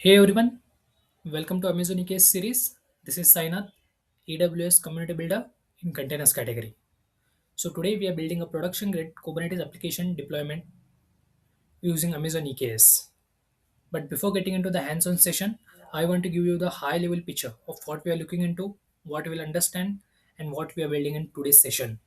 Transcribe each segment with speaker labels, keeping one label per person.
Speaker 1: Hey everyone, welcome to Amazon EKS series. This is Sainath, AWS Community Builder in Containers category. So today we are building a production grade Kubernetes application deployment using Amazon EKS. But before getting into the hands-on session, I want to give you the high-level picture of what we are looking into, what we will understand, and what we are building in today's session.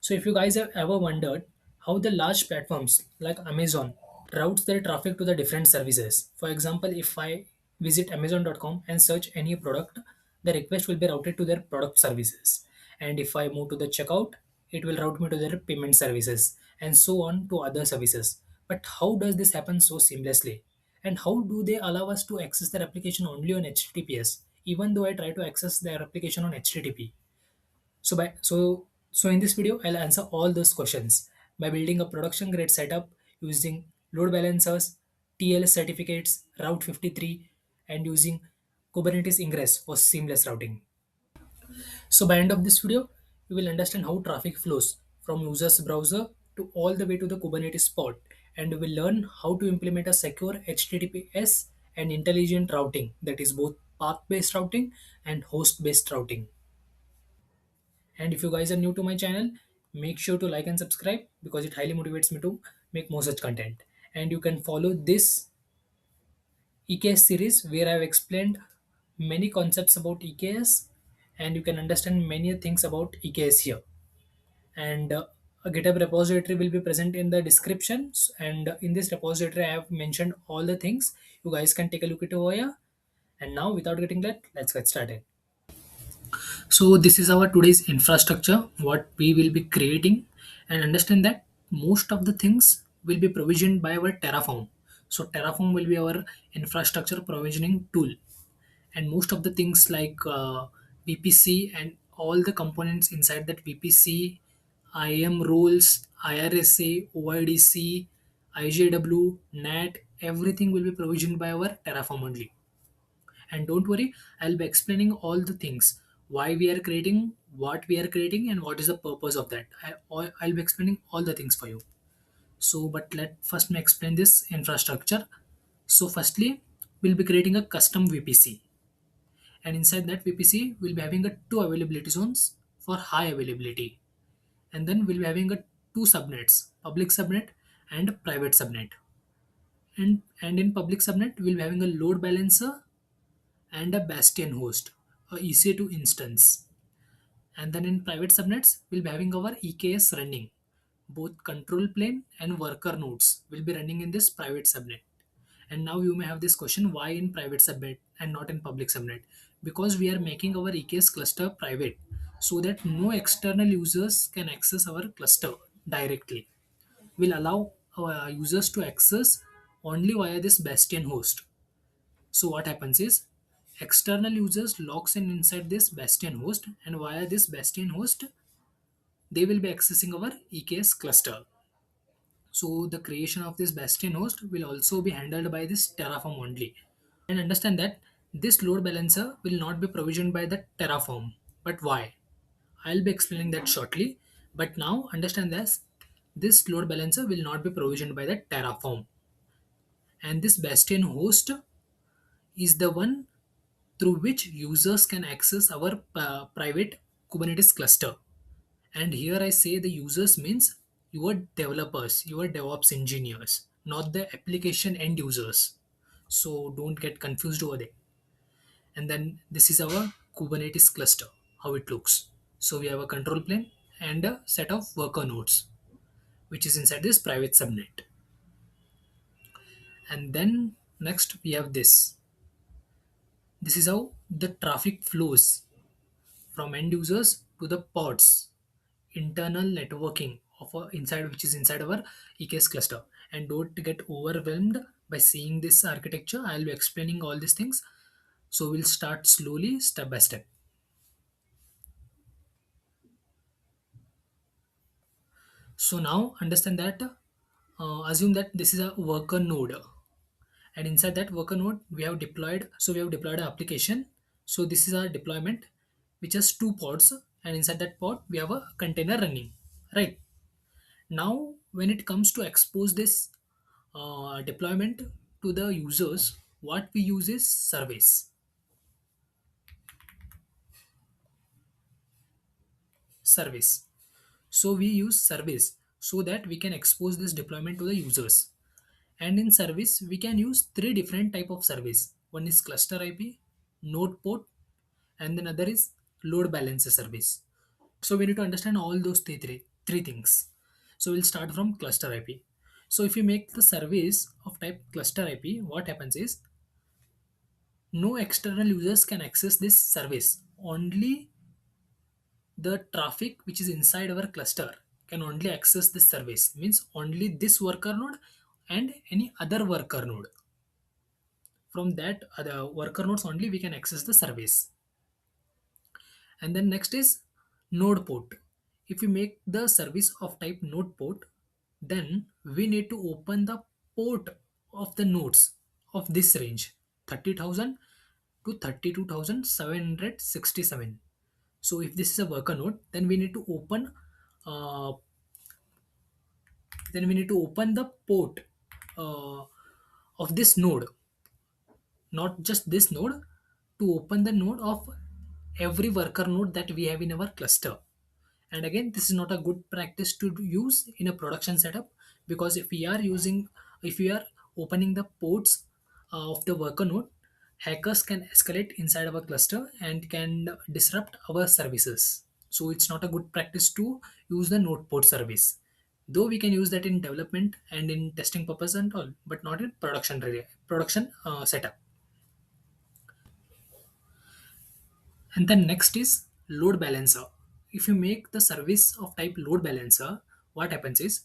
Speaker 1: So if you guys have ever wondered how the large platforms like Amazon routes their traffic to the different services. For example, if I visit amazon.com and search any product, the request will be routed to their product services. And if I move to the checkout, it will route me to their payment services and so on to other services. But how does this happen so seamlessly? And how do they allow us to access their application only on HTTPS, even though I try to access their application on HTTP? So in this video, I'll answer all those questions by building a production grade setup using load balancers, TLS certificates, Route 53, and using Kubernetes Ingress for seamless routing. So by end of this video, you will understand how traffic flows from user's browser to all the way to the Kubernetes pod, and you will learn how to implement a secure HTTPS and intelligent routing, that is both path-based routing and host-based routing. And if you guys are new to my channel, make sure to like and subscribe because it highly motivates me to make more such content. And you can follow this EKS series where I've explained many concepts about EKS and you can understand many things about EKS here. And a GitHub repository will be present in the descriptions. And in this repository, I have mentioned all the things. You guys can take a look at over here. And now, without getting that, let's get started. So this is our today's infrastructure, what we will be creating, and understand that most of the things will be provisioned by our Terraform. So Terraform will be our infrastructure provisioning tool, and most of the things like VPC and all the components inside that VPC, IAM roles, IRSA, OIDC, IJW, NAT, everything will be provisioned by our Terraform only. And don't worry, I'll be explaining all the things, why we are creating, what we are creating, and what is the purpose of that. I'll be explaining all the things for you. So but let first me explain this infrastructure. So firstly, we'll be creating a custom VPC, and inside that VPC we'll be having a two availability zones for high availability, and then we'll be having a two subnets, public subnet and private subnet. And in public subnet we'll be having a load balancer and a bastion host, a EC2 instance. And then in private subnets, we'll be having our EKS running. Both control plane and worker nodes will be running in this private subnet. And now you may have this question, why in private subnet and not in public subnet? Because we are making our EKS cluster private so that no external users can access our cluster directly. We'll allow our users to access only via this bastion host. So what happens is external users logs in inside this bastion host, and via this bastion host they will be accessing our EKS cluster. So the creation of this bastion host will also be handled by this Terraform only. And understand that this load balancer will not be provisioned by the Terraform. But why? I'll be explaining that shortly. But now understand this load balancer will not be provisioned by the Terraform. And this bastion host is the one through which users can access our private Kubernetes cluster. And here I say the users means your developers, your DevOps engineers, not the application end users. So don't get confused over there. And then this is our Kubernetes cluster, how it looks. So we have a control plane and a set of worker nodes, which is inside this private subnet. And then next we have this. This is how the traffic flows from end users to the pods, internal networking of our inside, which is inside our EKS cluster. And don't get overwhelmed by seeing this architecture. I'll be explaining all these things. So we'll start slowly, step by step. So now understand that, assume that this is a worker node, and inside that worker node we have deployed. So we have deployed an application. So this is our deployment, which has two pods, and inside that pod we have a container running, right? Now when it comes to expose this deployment to the users, what we use is service. So we use service so that we can expose this deployment to the users. And in service, we can use three different type of service. One is cluster IP, node port, and then other is load balancer service. So we need to understand all those three things. So we'll start from cluster IP. So if you make the service of type cluster IP, what happens is no external users can access this service. Only the traffic which is inside our cluster can only access this service. Means only this worker node and any other worker node. From that other worker nodes only we can access the service. And then next is node port. If we make the service of type node port, then we need to open the port of the nodes of this range 30,000 to 32,767. So if this is a worker node, then we need to open uh, the port uh, of this node, not just this node, to open the node of every worker node that we have in our cluster. And again, this is not a good practice to use in a production setup, because if we are opening the ports of the worker node, hackers can escalate inside our cluster and can disrupt our services. So it's not a good practice to use the node port service. Though we can use that in development and in testing purpose and all, but not in production setup. And then next is load balancer. If you make the service of type load balancer, what happens is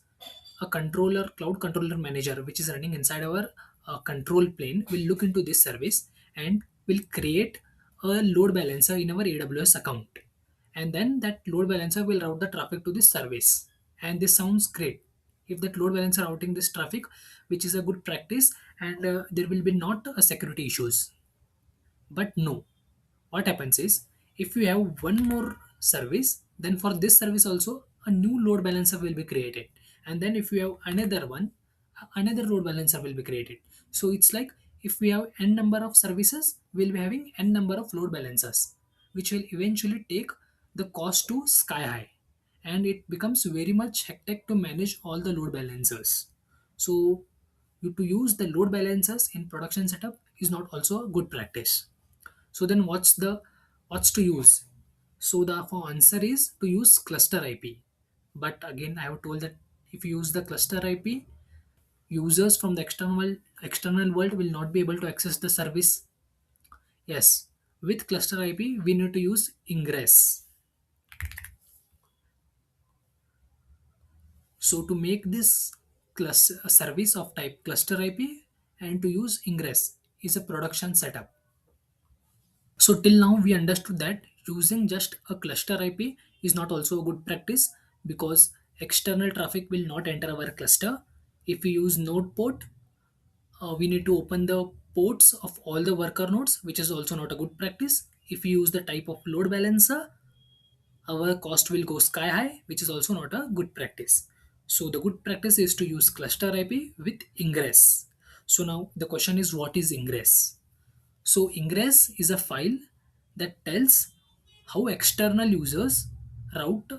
Speaker 1: a controller, cloud controller manager, which is running inside our control plane, will look into this service and will create a load balancer in our AWS account. And then that load balancer will route the traffic to this service. And this sounds great. If that load balancer routing this traffic, which is a good practice, and there will be not a security issues. But no, what happens is if you have one more service, then for this service also a new load balancer will be created. And then if you have another one, another load balancer will be created. So it's like if we have n number of services, we'll be having n number of load balancers, which will eventually take the cost to sky high, and it becomes very much hectic to manage all the load balancers. So to use the load balancers in production setup is not also a good practice. So then what's to use? So the for answer is to use cluster IP. But again, I have told that if you use the cluster IP, users from the external world will not be able to access the service. Yes, with cluster IP, we need to use Ingress. So to make this a service of type cluster IP and to use Ingress is a production setup. So till now we understood that using just a cluster IP is not also a good practice, because external traffic will not enter our cluster. If we use node port, we need to open the ports of all the worker nodes, which is also not a good practice. If we use the type of load balancer, our cost will go sky high, which is also not a good practice. So the good practice is to use cluster IP with Ingress. So now the question is, what is Ingress? So Ingress is a file that tells how external users route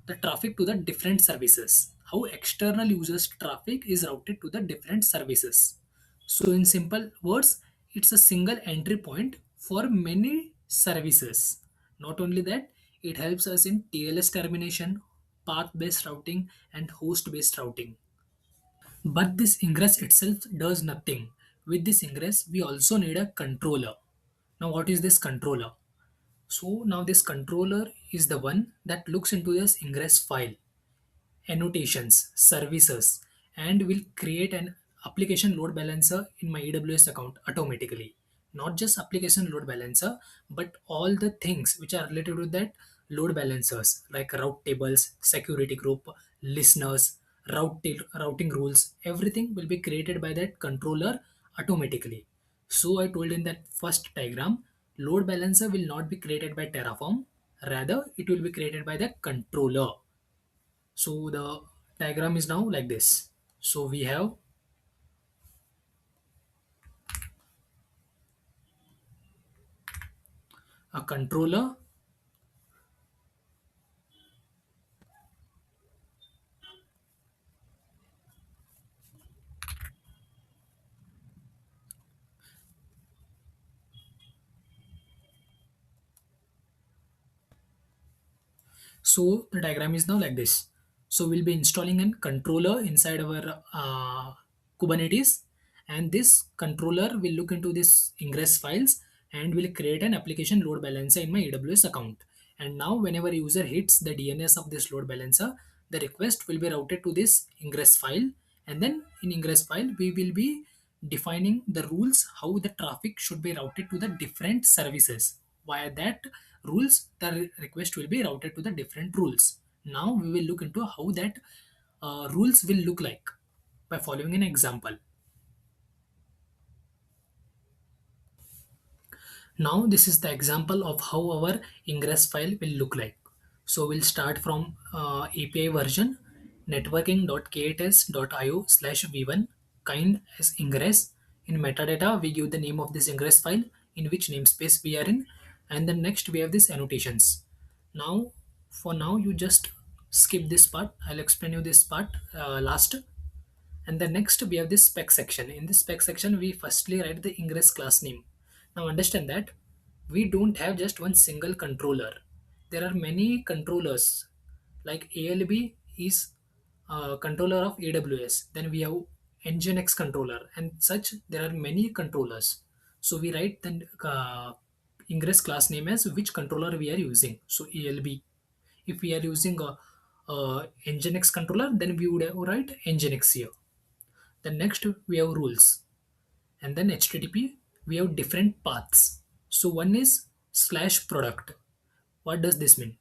Speaker 1: the traffic to the different services. How external users traffic is routed to the different services. So in simple words, it's a single entry point for many services. Not only that, it helps us in TLS termination, path-based routing, and host-based routing. But this ingress itself does nothing. With this ingress, we also need a controller. Now, what is this controller? So, now this controller is the one that looks into this ingress file, annotations, services, and will create an application load balancer in my AWS account automatically. Not just application load balancer, but all the things which are related to that load balancers, like route tables, security group, listeners, routing rules, everything will be created by that controller automatically. So I told in that first diagram, load balancer will not be created by Terraform, rather it will be created by the controller. So the diagram is now like this. So we have A controller. So the diagram is now like this. So we'll be installing a controller inside our Kubernetes, and this controller will look into this Ingress files and will create an application load balancer in my AWS account. And now whenever user hits the DNS of this load balancer, the request will be routed to this Ingress file, and then in Ingress file we will be defining the rules how the traffic should be routed to the different services. Via that rules, the request will be routed to the different rules. Now we will look into how that rules will look like by following an example. Now this is the example of how our ingress file will look like. So we'll start from API version networking.k8s.io/v1 kind as ingress. In metadata, we give the name of this ingress file in which namespace we are in, and then next we have these annotations. Now, for now, you just skip this part. I'll explain you this part last. And then next we have this spec section. In this spec section, we firstly write the ingress class name. Now understand that we don't have just one single controller. There are many controllers. Like ALB is controller of AWS. Then we have Nginx controller, and such there are many controllers. So we write the ingress class name as which controller we are using. So ALB. If we are using a Nginx controller, then we would write Nginx here. Then next we have rules, and then HTTP we have different paths. So one is slash product. What does this mean?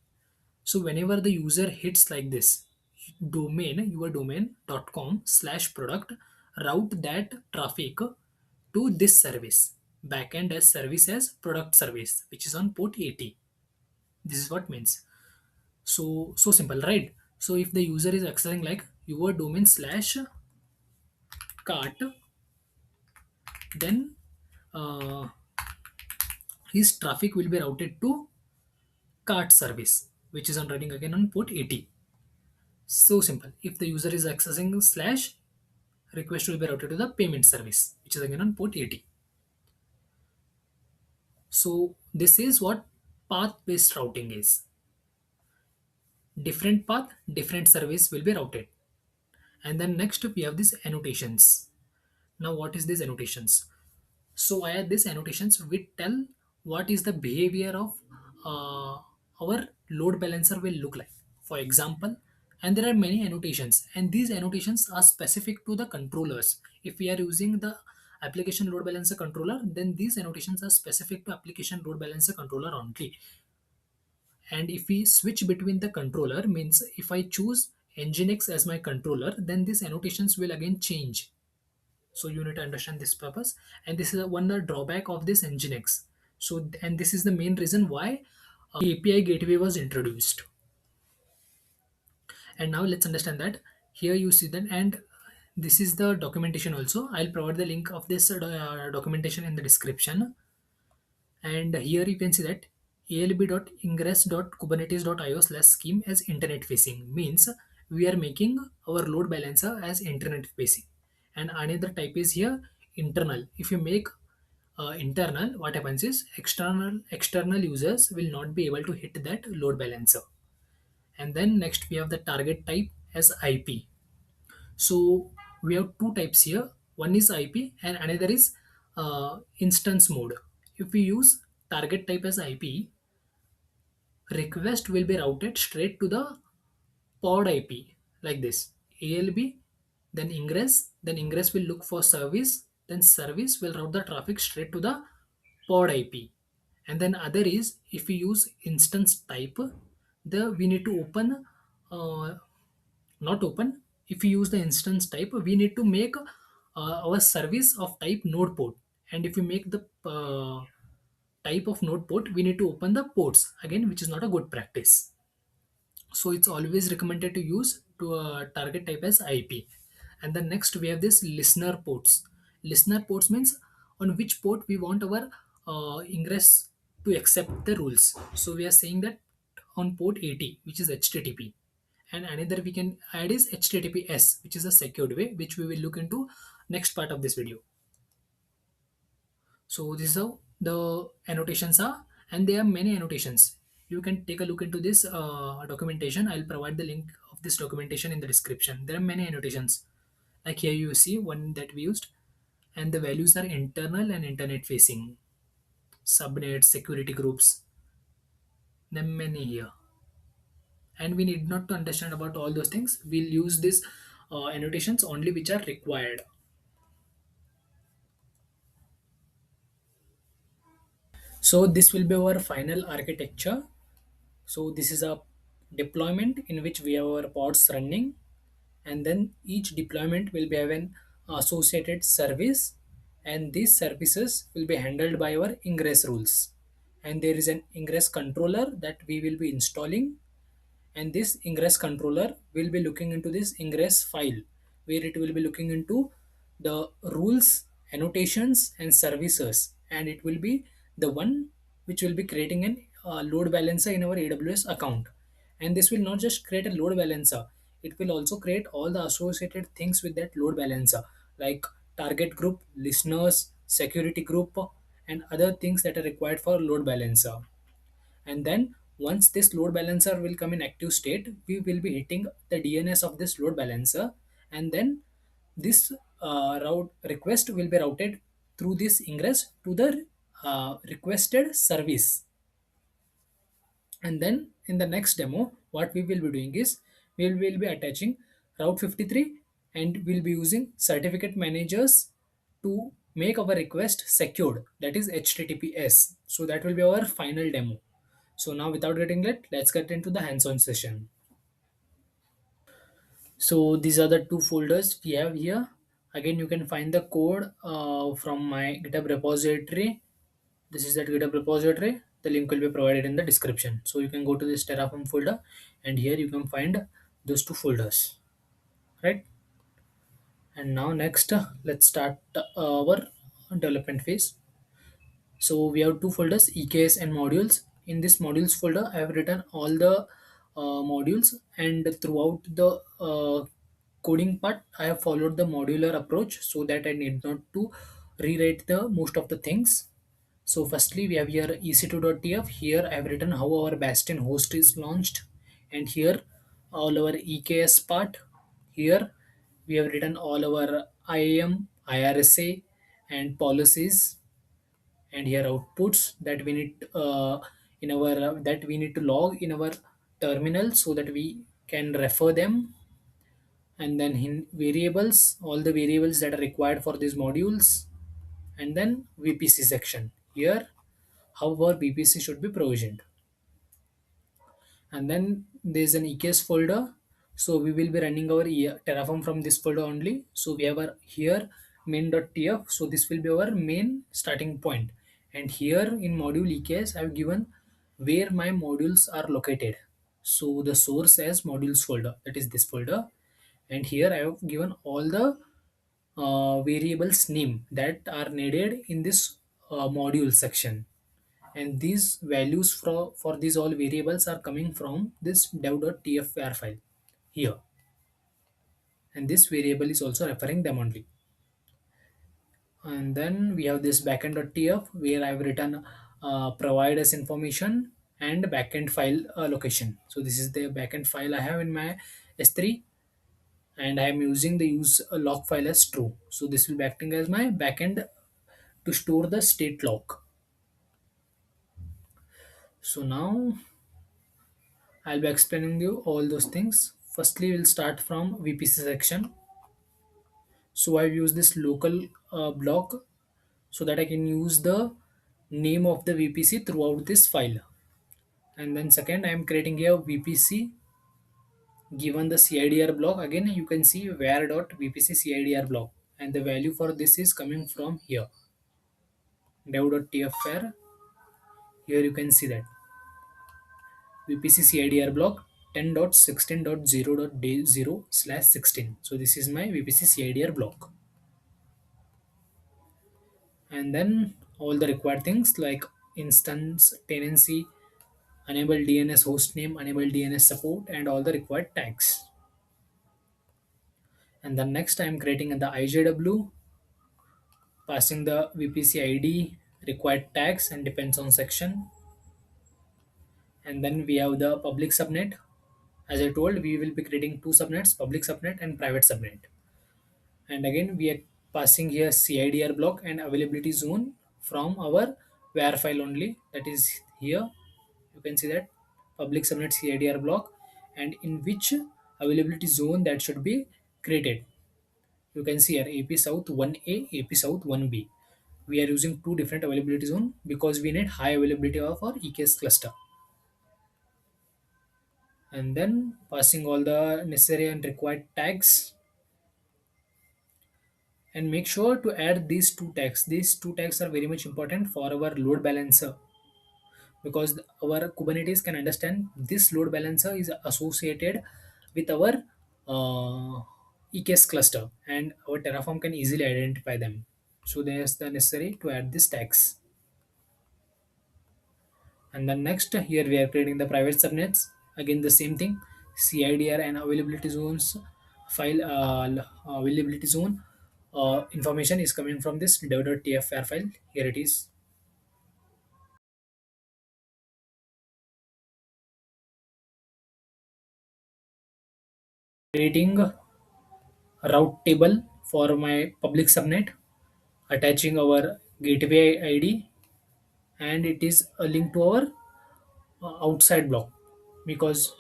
Speaker 1: So whenever the user hits like this, your domain.com/product, route that traffic to this service, backend as service as product service, which is on port 80. This is what means. So simple, right? So if the user is accessing like your domain slash cart, then uh, his traffic will be routed to cart service, which is on running again on port 80. So simple. If the user is accessing slash, request will be routed to the payment service, which is again on port 80. So this is what path based routing is. Different path, different service will be routed. And then next we have these annotations. Now what is these annotations? So via these annotations, we tell what is the behavior of our load balancer will look like. For example, and there are many annotations, and these annotations are specific to the controllers. If we are using the application load balancer controller, then these annotations are specific to application load balancer controller only. And if we switch between the controller, means if I choose Nginx as my controller, then these annotations will again change. So you need to understand this purpose, and this is one the drawback of this Nginx. So and this is the main reason why API gateway was introduced. And now let's understand that here you see that, and this is the documentation also. I'll provide the link of this documentation in the description. And here you can see that alb.ingress.kubernetes.io/scheme as internet facing means we are making our load balancer as internet facing. And another type is here internal. If you make internal, what happens is external users will not be able to hit that load balancer. And then next we have the target type as IP. So we have two types here. One is IP and another is instance mode. If we use target type as IP, request will be routed straight to the pod IP like this. ALB, then Ingress will look for service, then service will route the traffic straight to the pod IP. And then other is if we use instance type, the we need to open not open. If we use the instance type, we need to make our service of type node port. And if we make the type of node port, we need to open the ports again, which is not a good practice. So it's always recommended to use to target type as IP. And then next we have this listener ports. Listener ports means on which port we want our ingress to accept the rules. So we are saying that on port 80, which is HTTP, and another we can add is HTTPS, which is a secured way, which we will look into next part of this video. So this is how the annotations are, and there are many annotations. You can take a look into this documentation. I'll provide the link of this documentation in the description. There are many annotations. Like here you see one that we used, and the values are internal and internet facing, subnets, security groups. There are many here, and we need not to understand about all those things. We'll use these annotations only which are required. So this will be our final architecture. So this is a deployment in which we have our pods running, and then each deployment will be have an associated service, and these services will be handled by our ingress rules. And there is an ingress controller that we will be installing, and this ingress controller will be looking into this ingress file, where it will be looking into the rules, annotations and services, and it will be the one which will be creating an load balancer in our AWS account. And this will not just create a load balancer, it will also create all the associated things with that load balancer, like target group, listeners, security group, and other things that are required for load balancer. And then once this load balancer will come in active state, we will be hitting the DNS of this load balancer, and then this route request will be routed through this ingress to the requested service. And then in the next demo, what we will be doing is we will be attaching Route 53, and we'll be using certificate managers to make our request secured, that is HTTPS. So that will be our final demo. So now without getting late, let's get into the hands-on session. So these are the two folders we have here. Again, you can find the code from my GitHub repository. This is that GitHub repository. The link will be provided in the description. So you can go to this Terraform folder, and here you can find those two folders, right? And now next, let's start our development phase. So we have two folders, EKS and modules. In this modules folder, I have written all the modules, and throughout the coding part, I have followed the modular approach so that I need not to rewrite the most of the things. So firstly, we have here ec2.tf. Here I have written how our bastion host is launched, and here all our EKS part. Here we have written all our IAM, IRSA, and policies, and here outputs that we need in our that we need to log in our terminal so that we can refer them. And then in variables, all the variables that are required for these modules, and then VPC section. Here how our VPC should be provisioned. And then there's an EKS folder, so we will be running our Terraform from this folder only. So we have our here main.tf, so this will be our main starting point. And here in module EKS I have given where my modules are located. So the source as modules folder, that is this folder. And here I have given all the variables name that are needed in this module section. And these values for these all variables are coming from this dev.tfvar file here, and this variable is also referring them only. And then we have this backend.tf where I've written provide us information and backend file location. So this is the backend file I have in my s3, and I am using the use log file as true, so this will be acting as my backend to store the state log. So now I'll be explaining you all those things. Firstly, we'll start from VPC section. So I've used this local block so that I can use the name of the VPC throughout this file. And then second, I am creating a VPC given the CIDR block. Again, you can see var.vpc CIDR block, and the value for this is coming from here dev.tfvar. Here you can see that VPC CIDR block 10.16.0.0/16. So this is my VPC CIDR block. And then all the required things like instance tenancy, enable DNS hostname, enable DNS support, and all the required tags. And then next I'm creating the IJW, passing the VPC ID, required tags, and depends on section. And then we have the public subnet. As I told, we will be creating two subnets, public subnet and private subnet. And again, we are passing here CIDR block and availability zone from our WAR file only. That is here. You can see that public subnet CIDR block and in which availability zone that should be created. You can see here AP South 1A, AP South 1B. We are using two different availability zone because we need high availability of our EKS cluster. And then passing all the necessary and required tags, and make sure to add these two tags. These two tags are very much important for our load balancer because our Kubernetes can understand this load balancer is associated with our EKS cluster, and our Terraform can easily identify them. So there's the necessary to add these tags. And then next here we are creating the private subnets. Again the same thing, CIDR and availability zones file, availability zone information is coming from this dev.tf file. Here it is. Creating a route table for my public subnet, attaching our gateway ID, and it is a link to our outside block because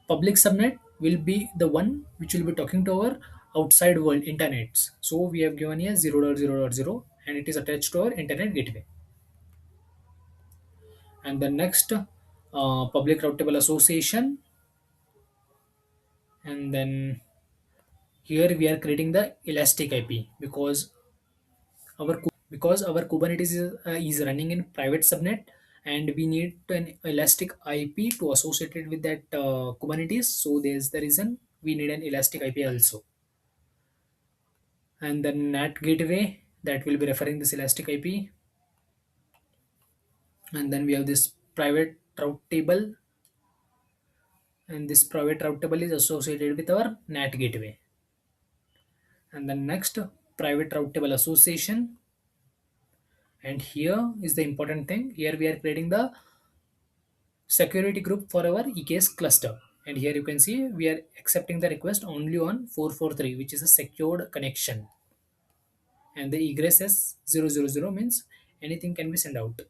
Speaker 1: public subnet will be the one which will be talking to our outside world internets. So we have given here 0.0.0 and it is attached to our internet gateway. And the next public route table association, and then here we are creating the elastic IP because our Kubernetes is running in private subnet and we need an elastic IP to associate it with that Kubernetes. So there's the reason we need an elastic IP also. And the NAT gateway that will be referring this elastic IP. And then we have this private route table, and this private route table is associated with our NAT gateway. And the next private route table association, and here is the important thing. Here we are creating the security group for our EKS cluster. And here you can see we are accepting the request only on 443, which is a secured connection. And the egress is 000 means anything can be sent out.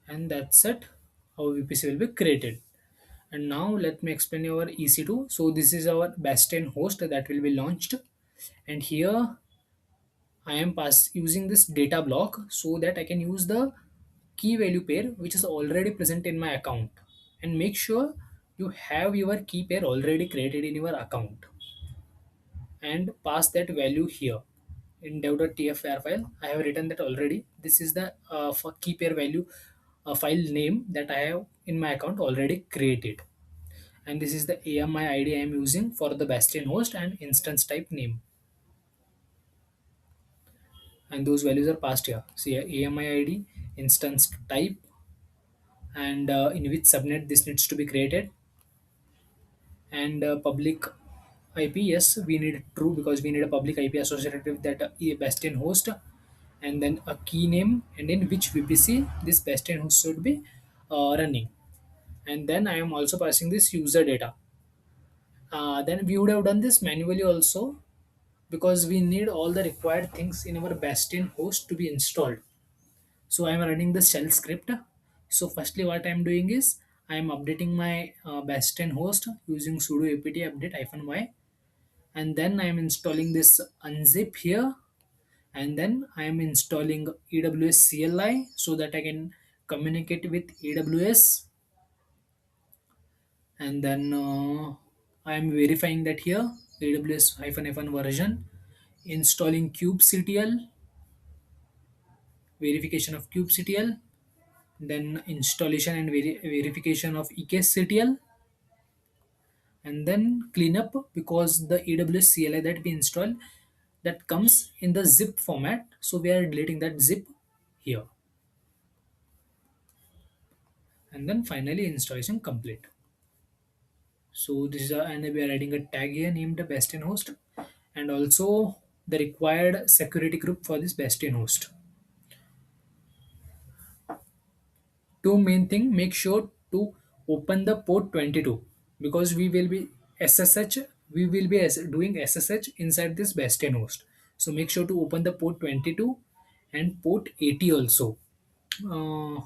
Speaker 1: And that's it. Our VPC will be created. And now let me explain our EC2. So this is our bastion host that will be launched. And here I am using this data block so that I can use the key value pair which is already present in my account, and make sure you have your key pair already created in your account and pass that value here in dev.tf file. I have written that already. This is the for key pair value file name that I have in my account already created, and this is the AMI ID I am using for the bastion host and instance type name, and those values are passed here. See AMI ID, instance type, and in which subnet this needs to be created, and public IP. Yes, we need true because we need a public IP associated with that bastion host, and then a key name and in which VPC this bastion host should be running. And then I am also passing this user data. Then we would have done this manually also because we need all the required things in our bastion host to be installed. So I am running the shell script. So firstly what I am doing is I am updating my bastion host using sudo apt update -y, and then I am installing this unzip here, and then I am installing AWS CLI so that I can communicate with AWS, and then I am verifying that here AWS -hyphen version, installing kubectl, verification of kubectl, then installation and verification of EKSCTL, and then cleanup because the AWS CLI that we install that comes in the zip format, so we are deleting that zip, here. And then finally installation complete. So this is and we are adding a tag here named bastion host, and also the required security group for this bastion host. Two main thing, make sure to open the port 22, because we will be ssh we will be doing ssh inside this bastion host. So make sure to open the port 22 and port 80 also. uh,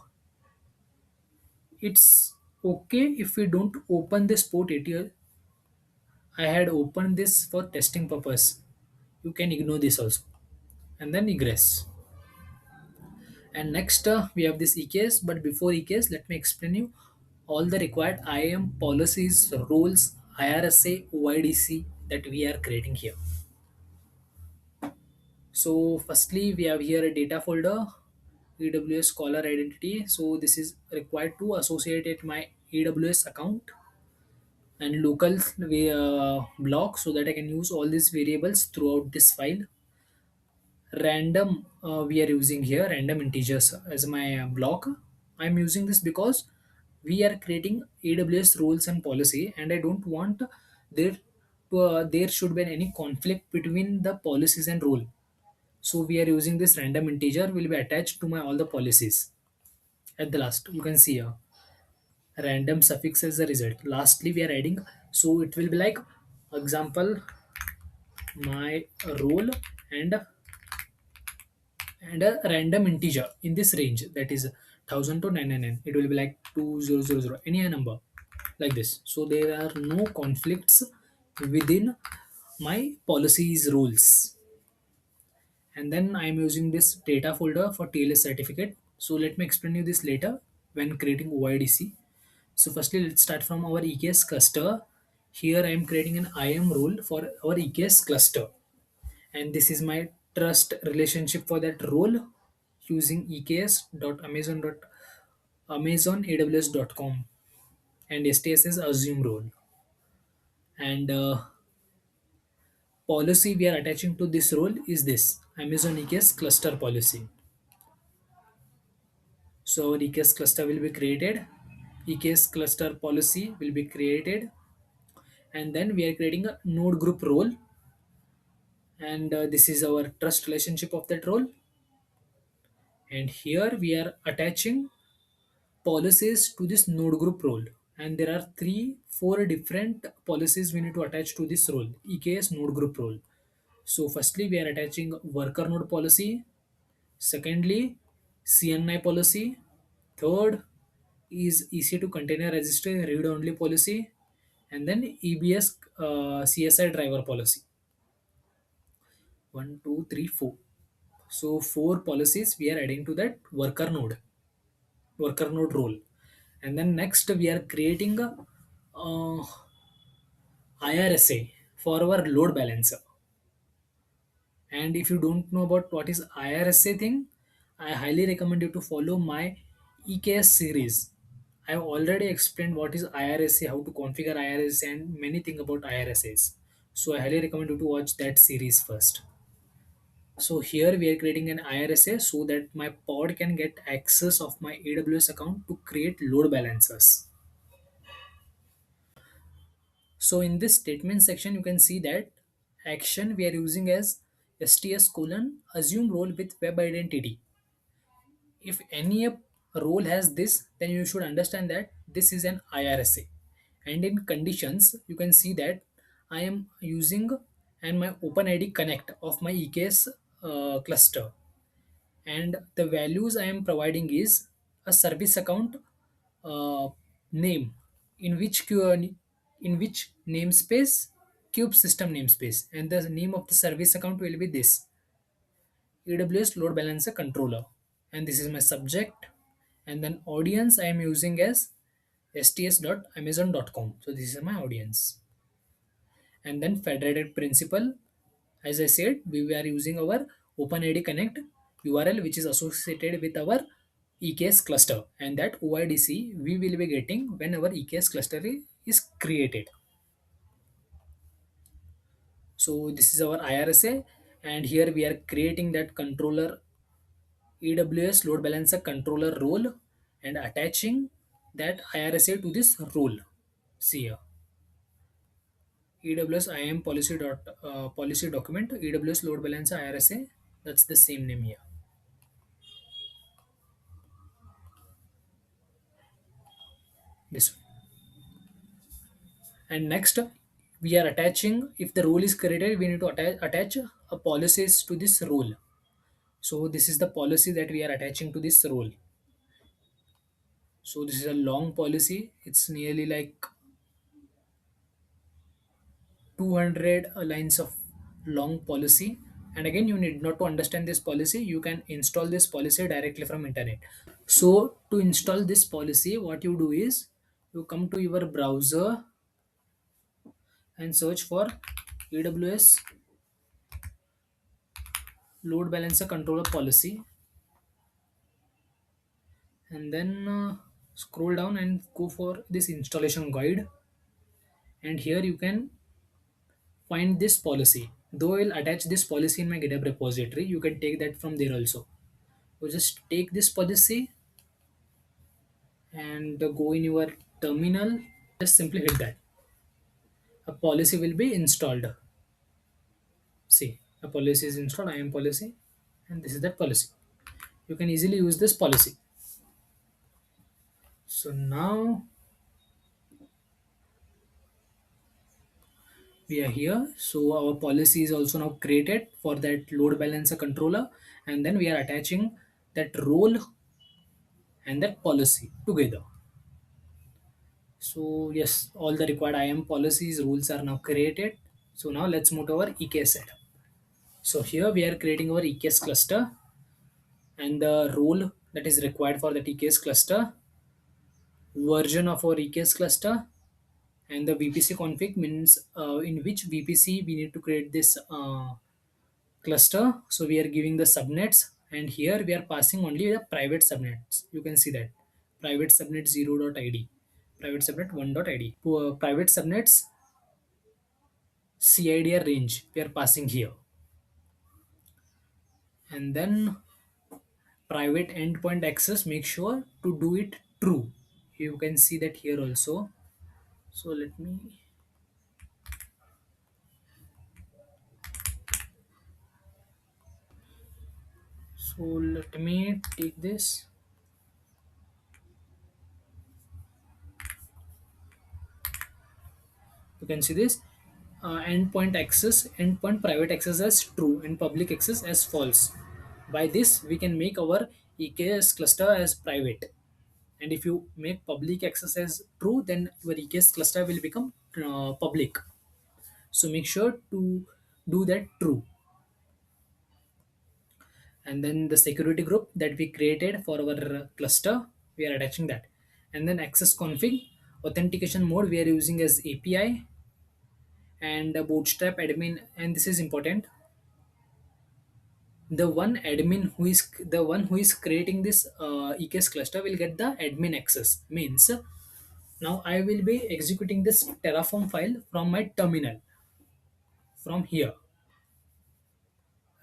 Speaker 1: it's okay if we don't open this port 80. I had opened this for testing purpose. You can ignore this also. And then egress. And next we have this EKS. But before EKS, let me explain you all the required IAM policies, rules, IRSA, OIDC that we are creating here. So firstly, we have here a data folder, AWS caller identity. So this is required to associate it my AWS account and local block, so that I can use all these variables throughout this file. Random we are using here random integers as my block. I'm using this because we are creating AWS rules and policy, and I don't want there there should be any conflict between the policies and rule. So we are using this random integer will be attached to my all the policies. At the last, you can see a random suffix as a result. Lastly, we are adding, so it will be like example my role and a random integer in this range, that is 1000 to 999. It will be like 2000, any number like this. So there are no conflicts within my policies rules. And then I am using this data folder for TLS certificate. So let me explain you this later when creating OIDC. So firstly, let's start from our EKS cluster. Here I am creating an IAM role for our EKS cluster, and this is my trust relationship for that role using eks.amazon.com, and STS is assume role. And policy we are attaching to this role is this Amazon EKS cluster policy. So our EKS cluster will be created, EKS cluster policy will be created, and then we are creating a node group role, and this is our trust relationship of that role. And here we are attaching policies to this node group role, and there are 3 4 different policies we need to attach to this role, EKS node group role. So firstly, we are attaching worker node policy. Secondly, CNI policy. Third is EC2 container registry read only policy. And then EBS CSI driver policy. One, two, three, four. So 4 policies we are adding to that worker node role. And then next we are creating a IRSA for our load balancer. And if you don't know about what is IRSA thing, I highly recommend you to follow my EKS series. I've already explained what is IRSA, how to configure IRSA, and many things about IRSAs. So I highly recommend you to watch that series first. So here we are creating an IRSA so that my pod can get access of my AWS account to create load balancers. So in this statement section, you can see that action we are using as STS colon assume role with web identity. If any role has this, then you should understand that this is an IRSA. And in conditions, you can see that I am using and my OpenID connect of my EKS cluster, and the values I am providing is a service account uh, name, in which in which namespace, cube system namespace, and the name of the service account will be this AWS Load Balancer Controller, and this is my subject. And then audience I am using as sts.amazon.com. So this is my audience. And then federated principal, as I said, we are using our OpenID Connect URL, which is associated with our EKS cluster, and that OIDC we will be getting when our EKS cluster is created. So this is our IRSA, and here we are creating that controller AWS Load Balancer Controller role and attaching that IRSA to this role. See here, AWS IAM policy policy document, AWS Load Balancer IRSA. That's the same name here. This one. And next, we are attaching. If the role is created, we need to attach a policies to this role. So this is the policy that we are attaching to this role. So this is a long policy. It's nearly like 200 lines of long policy. And again, you need not to understand this policy. You can install this policy directly from internet. So to install this policy, what you do is you come to your browser and search for AWS Load Balancer Controller policy, and then scroll down and go for this installation guide. And here you can find this policy. Though I'll attach this policy in my GitHub repository, you can take that from there also. You just take this policy and go in your terminal. Just simply hit that. A policy will be installed. See, a policy is installed. I am policy, and this is that policy. You can easily use this policy. So now we are here. So our policy is also now created for that load balancer controller, and then we are attaching that role and that policy together. So yes, all the required IAM policies rules are now created. So now let's move to our EKS setup. So here we are creating our EKS cluster and the role that is required for that EKS cluster, version of our EKS cluster, and the VPC config means in which VPC we need to create this cluster. So we are giving the subnets, and here we are passing only the private subnets. You can see that private subnet 0.id, private subnet 1.id. Private subnets CIDR range we are passing here, and then private endpoint access, make sure to do it true. You can see that here also. So let me, take this. You can see this endpoint access, endpoint private access as true and public access as false. By this we can make our EKS cluster as private, and if you make public access as true, then your EKS cluster will become public. So make sure to do that true. And then the security group that we created for our cluster, we are attaching that. And then access config, authentication mode we are using as API, and bootstrap admin. And this is important, the one who is creating this EKS cluster will get the admin access. Means now I will be executing this Terraform file from my terminal from here,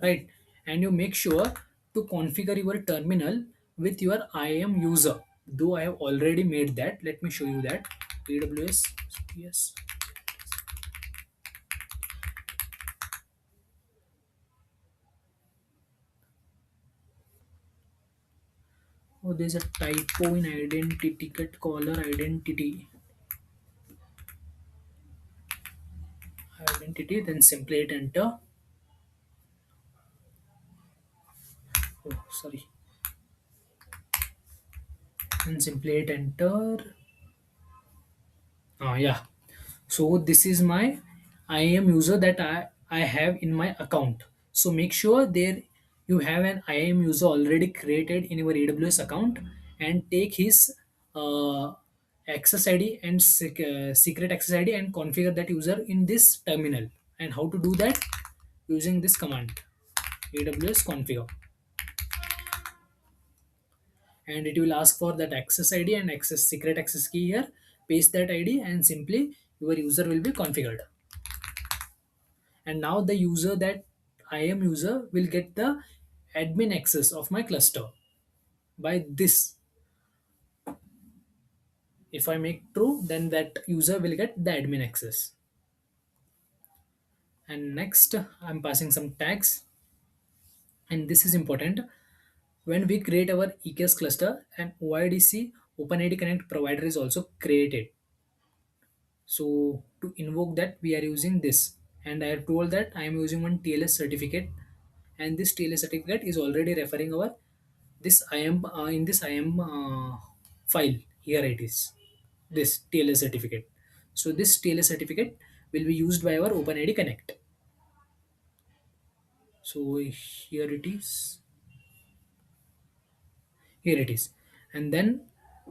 Speaker 1: right? And you make sure to configure your terminal with your IAM user. Though I have already made that, let me show you that. AWS, yes. Oh, there's a typo in identity ticket caller identity, then simply hit enter. Oh, sorry. And simply hit enter. Yeah. So this is my IAM user that I have in my account. So make sure there you have an IAM user already created in your AWS account, and take his uh, access ID and secret access ID and configure that user in this terminal. And how to do that? Using this command AWS configure, and it will ask for that access ID and access secret access key here. Paste that ID and simply your user will be configured. And now the user that IAM user will get the admin access of my cluster. By this, if I make true, then that user will get the admin access. And next, I'm passing some tags, and this is important. When we create our EKS cluster, an OIDC OpenID Connect provider is also created. So to invoke that, we are using this. And I have told that I am using one TLS certificate, and this TLS certificate is already referring our this IAM in this IAM file. Here it is, this TLS certificate. So this TLS certificate will be used by our OpenID Connect. So here it is, and then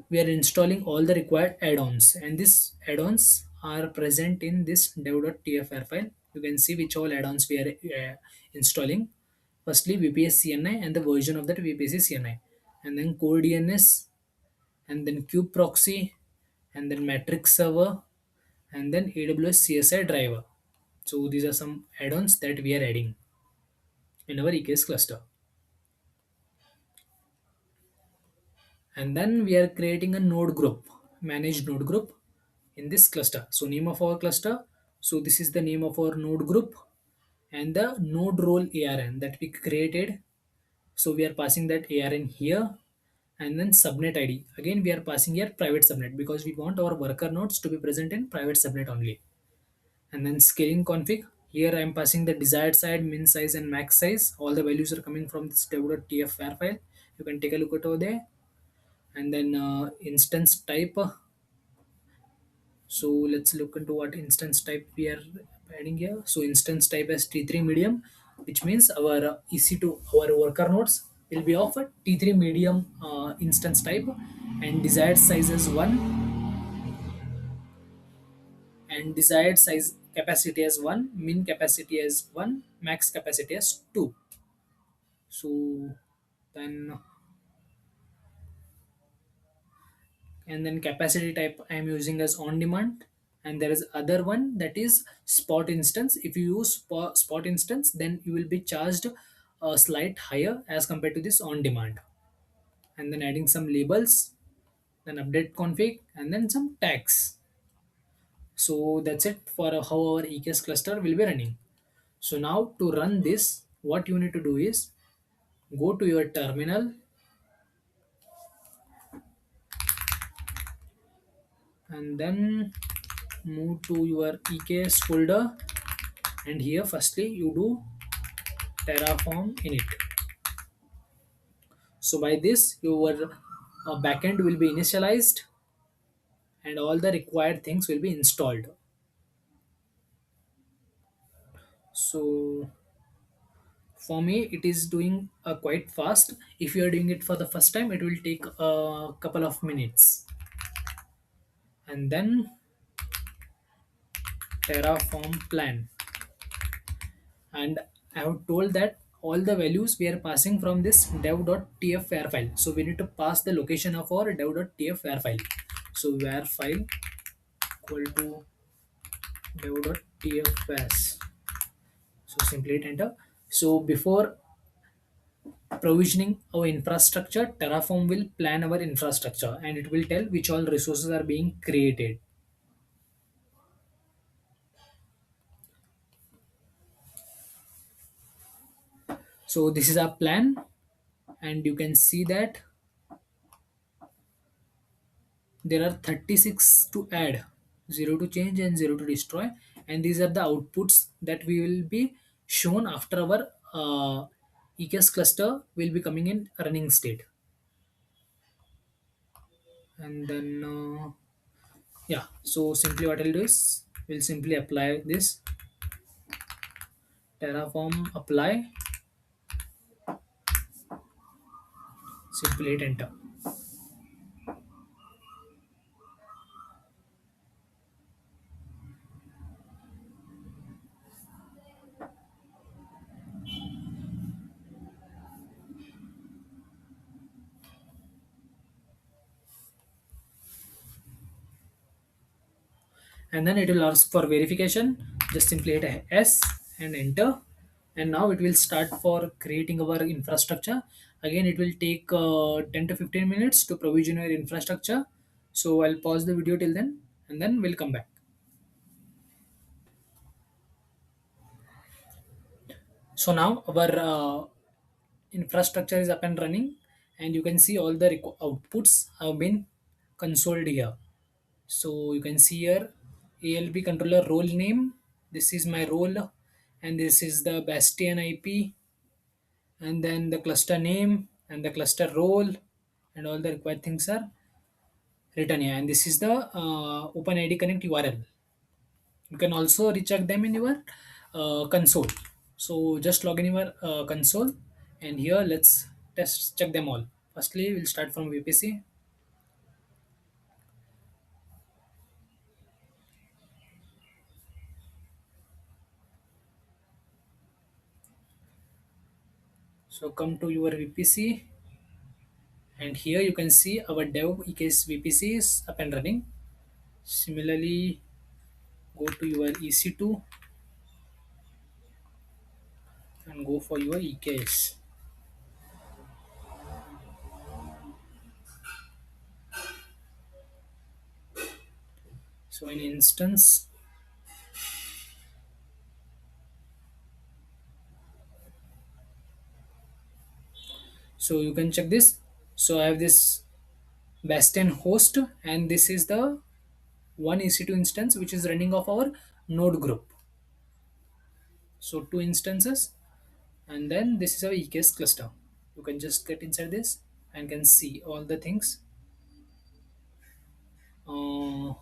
Speaker 1: we are installing all the required add-ons, and these add-ons are present in this dev.tfr file. You can see which all add-ons we are installing. Firstly, VPS CNI and the version of that VPS is CNI, and then core DNS, and then kube proxy, and then matrix server, and then AWS CSI driver. So these are some add-ons that we are adding in our EKS cluster. And then we are creating a node group, managed node group in this cluster. So name of our cluster, so this is the name of our node group, and the node role ARN that we created. So we are passing that ARN here, and then subnet ID, again we are passing here private subnet because we want our worker nodes to be present in private subnet only. And then scaling config, here I am passing the desired size, min size, and max size. All the values are coming from this dev.tf file. You can take a look at over there. And then instance type, so let's look into what instance type we are adding here. So instance type as T3 medium, which means our EC2, our worker nodes will be of a T3 medium instance type, and desired size as 1, and desired size capacity as 1, min capacity as 1, max capacity as 2. So then, and then capacity type I am using as on demand, and there is other one that is spot instance. If you use spot instance, then you will be charged a slight higher as compared to this on demand. And then adding some labels, then update config, and then some tags. So that's it for how our EKS cluster will be running. So now to run this, what you need to do is go to your terminal, and then move to your EKS folder, and here firstly you do Terraform init. So by this your backend will be initialized, and all the required things will be installed. So for me it is doing quite fast. If you are doing it for the first time, it will take a couple of minutes. And then Terraform plan, and I have told that all the values we are passing from this dev.tf file. So we need to pass the location of our dev.tf file. So var file equal to dev.tfs. So simply hit enter. So before provisioning our infrastructure, Terraform will plan our infrastructure, and it will tell which all resources are being created. So this is our plan, and you can see that there are 36 to add, 0 to change, and 0 to destroy. And these are the outputs that we will be shown after our EKS cluster will be coming in running state. And then yeah, so simply what I'll do is we'll simply apply this Terraform apply, simply hit enter. And then it will ask for verification. Just simply hit S and enter. And now it will start for creating our infrastructure. Again, it will take 10 to 15 minutes to provision your infrastructure. So I'll pause the video till then, and then we'll come back. So now our infrastructure is up and running, and you can see all the outputs have been consoled here. So you can see here ALB controller role name. This is my role, and this is the bastion IP, and then the cluster name and the cluster role, and all the required things are written here. And this is the OpenID Connect URL. You can also recheck them in your console. So just log in your console, and here let's test check them all. Firstly, we'll start from VPC. So come to your VPC, and here you can see our dev EKS VPC is up and running. Similarly, go to your EC2 and go for your EKS. So in instance, so you can check this. So I have this bastion host, and this is the one EC2 instance which is running off our node group. So two instances, and then this is our EKS cluster. You can just get inside this and can see all the things. uh,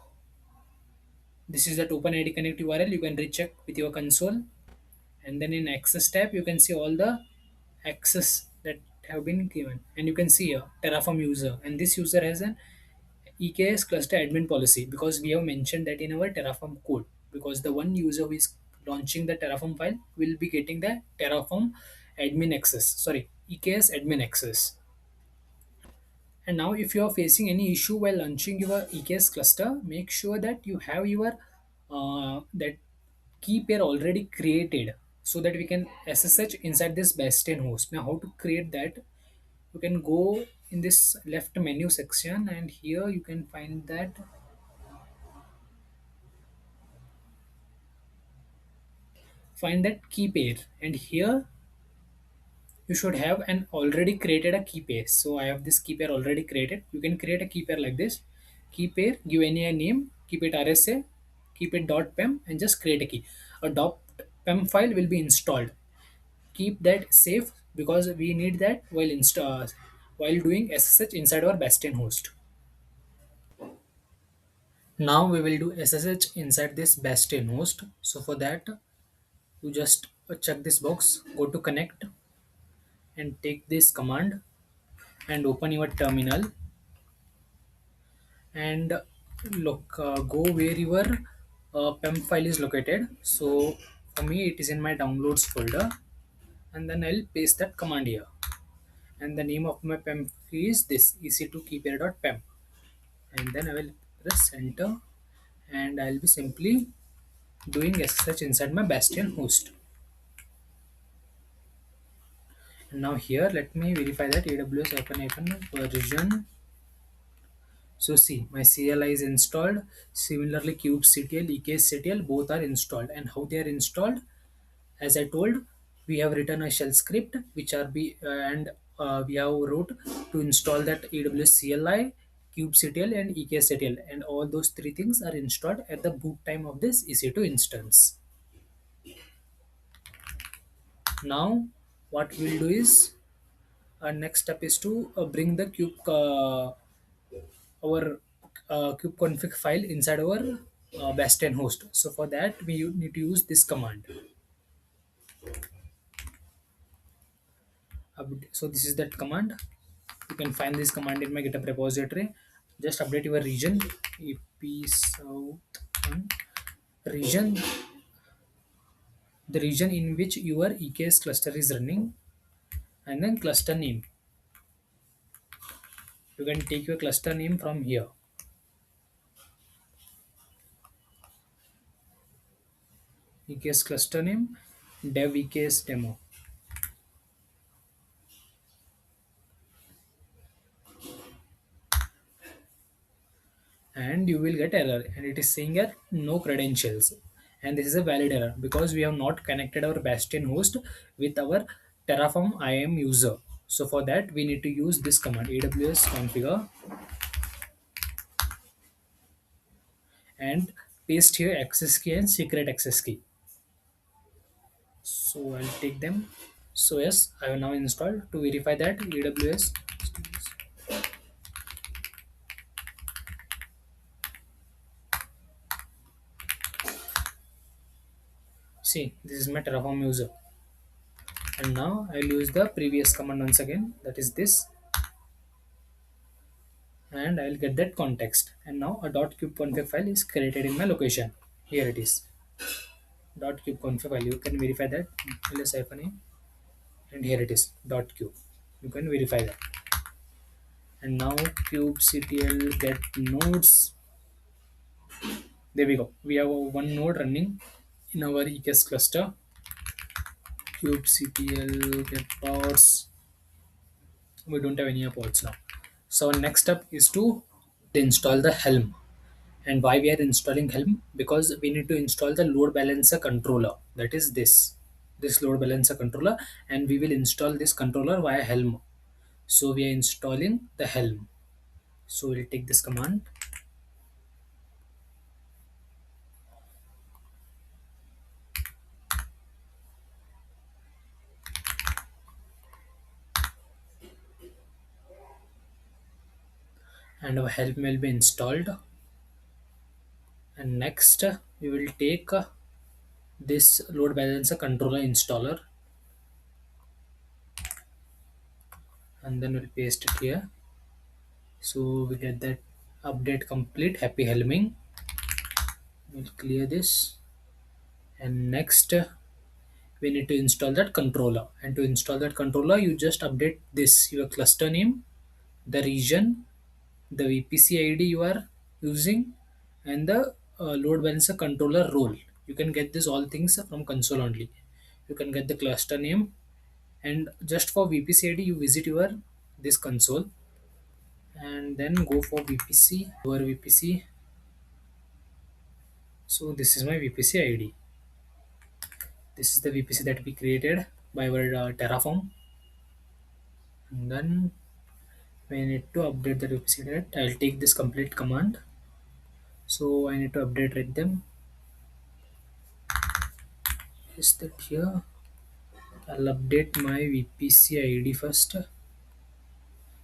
Speaker 1: this is that OpenID Connect URL. You can recheck with your console, and then in access tab you can see all the access that have been given, and you can see here Terraform user, and this user has an EKS cluster admin policy, because we have mentioned that in our Terraform code, because the one user who is launching the Terraform file will be getting the Terraform admin access, sorry, EKS admin access. And now if you are facing any issue while launching your EKS cluster, make sure that you have your that key pair already created, so that we can SSH inside this bastion host. Now how to create that? You can go in this left menu section, and here you can find that key pair, and here you should have an already created a key pair. So I have this key pair already created. You can create a key pair like this. Key pair, give any a name, keep it RSA, keep it .pem, and just create a key. A .pem file will be installed. Keep that safe, because we need that while doing SSH inside our bastion host. Now we will do SSH inside this bastion host. So for that, you just check this box, go to connect, and take this command and open your terminal, and look, go where your pem file is located. So for me it is in my downloads folder, and then I'll paste that command here, and the name of my pem is this ec2 keypair.pem, and then I will press enter, and I'll be simply doing SSH inside my bastion host. And now here let me verify that AWS version. So see, my CLI is installed. Similarly, kubectl, ekctl, both are installed. And how they are installed? As I told, we have written a shell script which are be and we have wrote to install that AWS CLI, kubectl, and ekctl, and all those three things are installed at the boot time of this EC2 instance. Now, what we'll do is, our next step is to bring the our kubeconfig file inside our bastion host. So for that we need to use this command. So this is that command. You can find this command in my GitHub repository. Just update your region, ep south region, the region in which your EKS cluster is running, and then cluster name. You can take your cluster name from here. EKS cluster name, dev EKS demo, and you will get error, and it is saying here no credentials, and this is a valid error because we have not connected our bastion host with our terraform IAM user. So for that we need to use this command aws configure and paste here access key and secret access key. So I'll take them. So yes, I have now installed. To verify that AWS, see this is my Terraform user, and now I'll use the previous command once again, that is this, and I'll get that context. And now a .kubeconfig file is created in my location. Here it is, .kubeconfig file. You can verify that ls-a, and here it is .kube. You can verify that. And now kubectl get nodes. There we go. We have one node running in our EKS cluster. Kubectl get pods. We don't have any pods now. So next step is to install the helm. And why we are installing helm? Because we need to install the load balancer controller. That is this load balancer controller, and we will install this controller via helm. So we are installing the helm. So we'll take this command, and our helm will be installed. And next we will take this load balancer controller installer, and then we'll paste it here. So we get that update complete. Happy helming. We'll clear this, and next we need to install that controller. And to install that controller, you just update this your cluster name, the region, the VPC ID you are using, and the load balancer controller role. You can get this all things from console only. You can get the cluster name, and just for VPC ID you visit your this console, and then go for VPC, your VPC. So this is my VPC ID. This is the VPC that we created by our Terraform. And then we need to update the VPC that I'll take this complete command. So I need to update rate them. Is that here? I'll update my VPC ID first.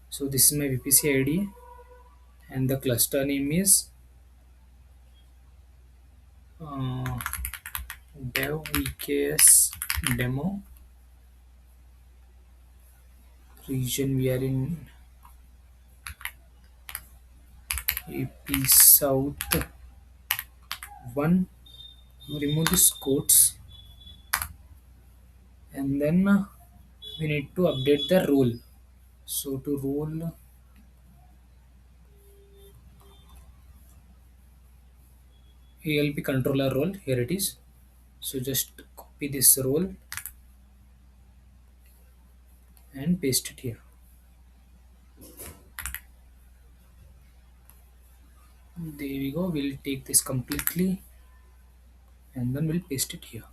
Speaker 1: So this is my VPC ID, and the cluster name is uh, dev EKS demo. Region we are in AP South 1. Remove these quotes, and then we need to update the role. So to role, ALB controller role, here it is. So just copy this role and paste it here. There we go. We'll take this completely, and then we'll paste it here.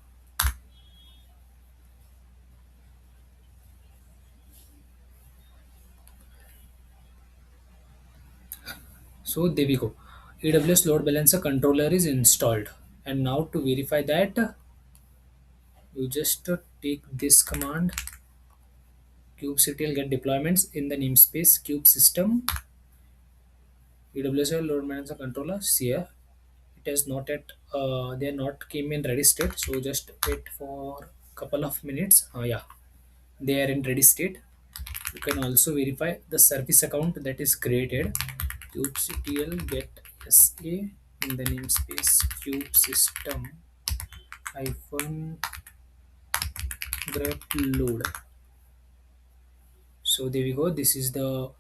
Speaker 1: So there we go. AWS Load Balancer Controller is installed. And now to verify that, you just take this command, kubectl get deployments in the namespace kube system, AWS Load Balancer Controller. Here it has not yet, they are not came in ready state. So just wait for couple of minutes. Yeah, they are in ready state. You can also verify the service account that is created, kubectl get sa in the namespace kube system hyphen grep load. So there we go. This is the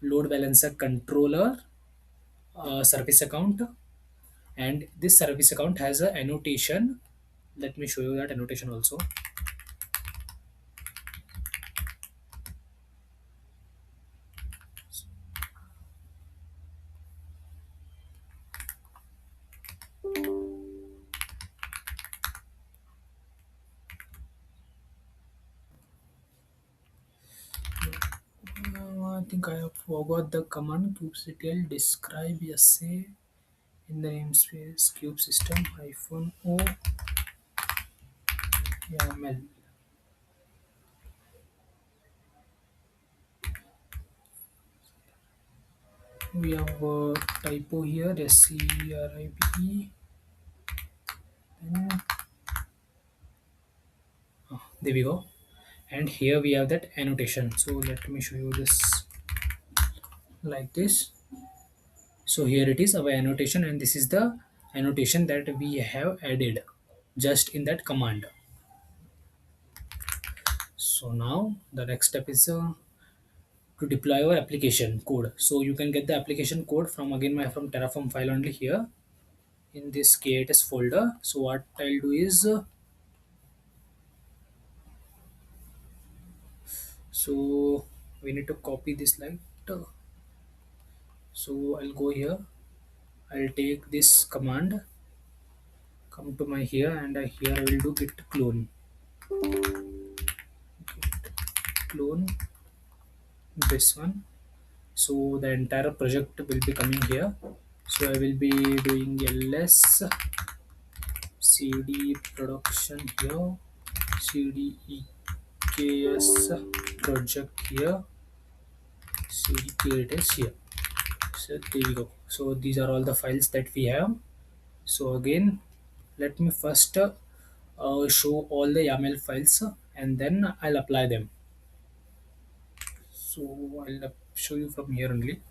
Speaker 1: load balancer controller service account, and this service account has a annotation Let me show you that annotation also. I think I have forgot the command kubectl describe SA in the namespace cube system hyphen o yaml. We have a typo here SCRIBE. Then there we go. And here we have that annotation. So let me show you this like this. So here it is our annotation, and this is the annotation that we have added just in that command. So now the next step is to deploy our application code. So you can get the application code from again my from Terraform file only here in this KTS folder. So what I'll do is so we need to copy this like so I'll go here. I'll take this command, come to my here, and here I will do git clone this one. So the entire project will be coming here. So I will be doing ls cd production here, cd EKS project here, cd creators here. So there we go. So these are all the files that we have. So again, let me first show all the YAML files and then I'll apply them. So I'll show you from here only.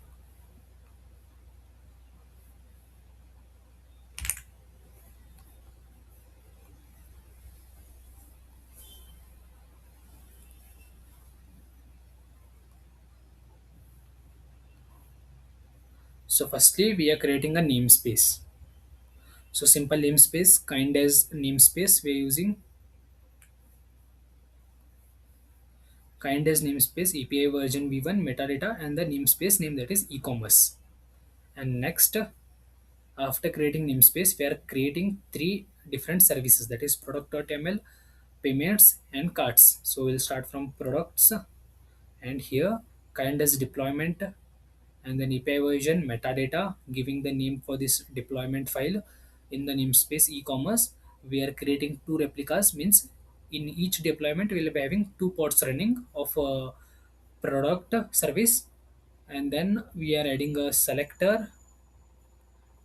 Speaker 1: So firstly, we are creating a namespace. So simple namespace, kind as namespace, we are using kind as namespace, API version v1, metadata, and the namespace name that is e-commerce. And next, after creating namespace, we are creating three different services, that is product.ml, payments, and carts. So we'll start from products, and here kind as deployment, and then API version metadata, giving the name for this deployment file. In the namespace e-commerce, we are creating two replicas, means in each deployment we will be having two pods running of a product service, and then we are adding a selector.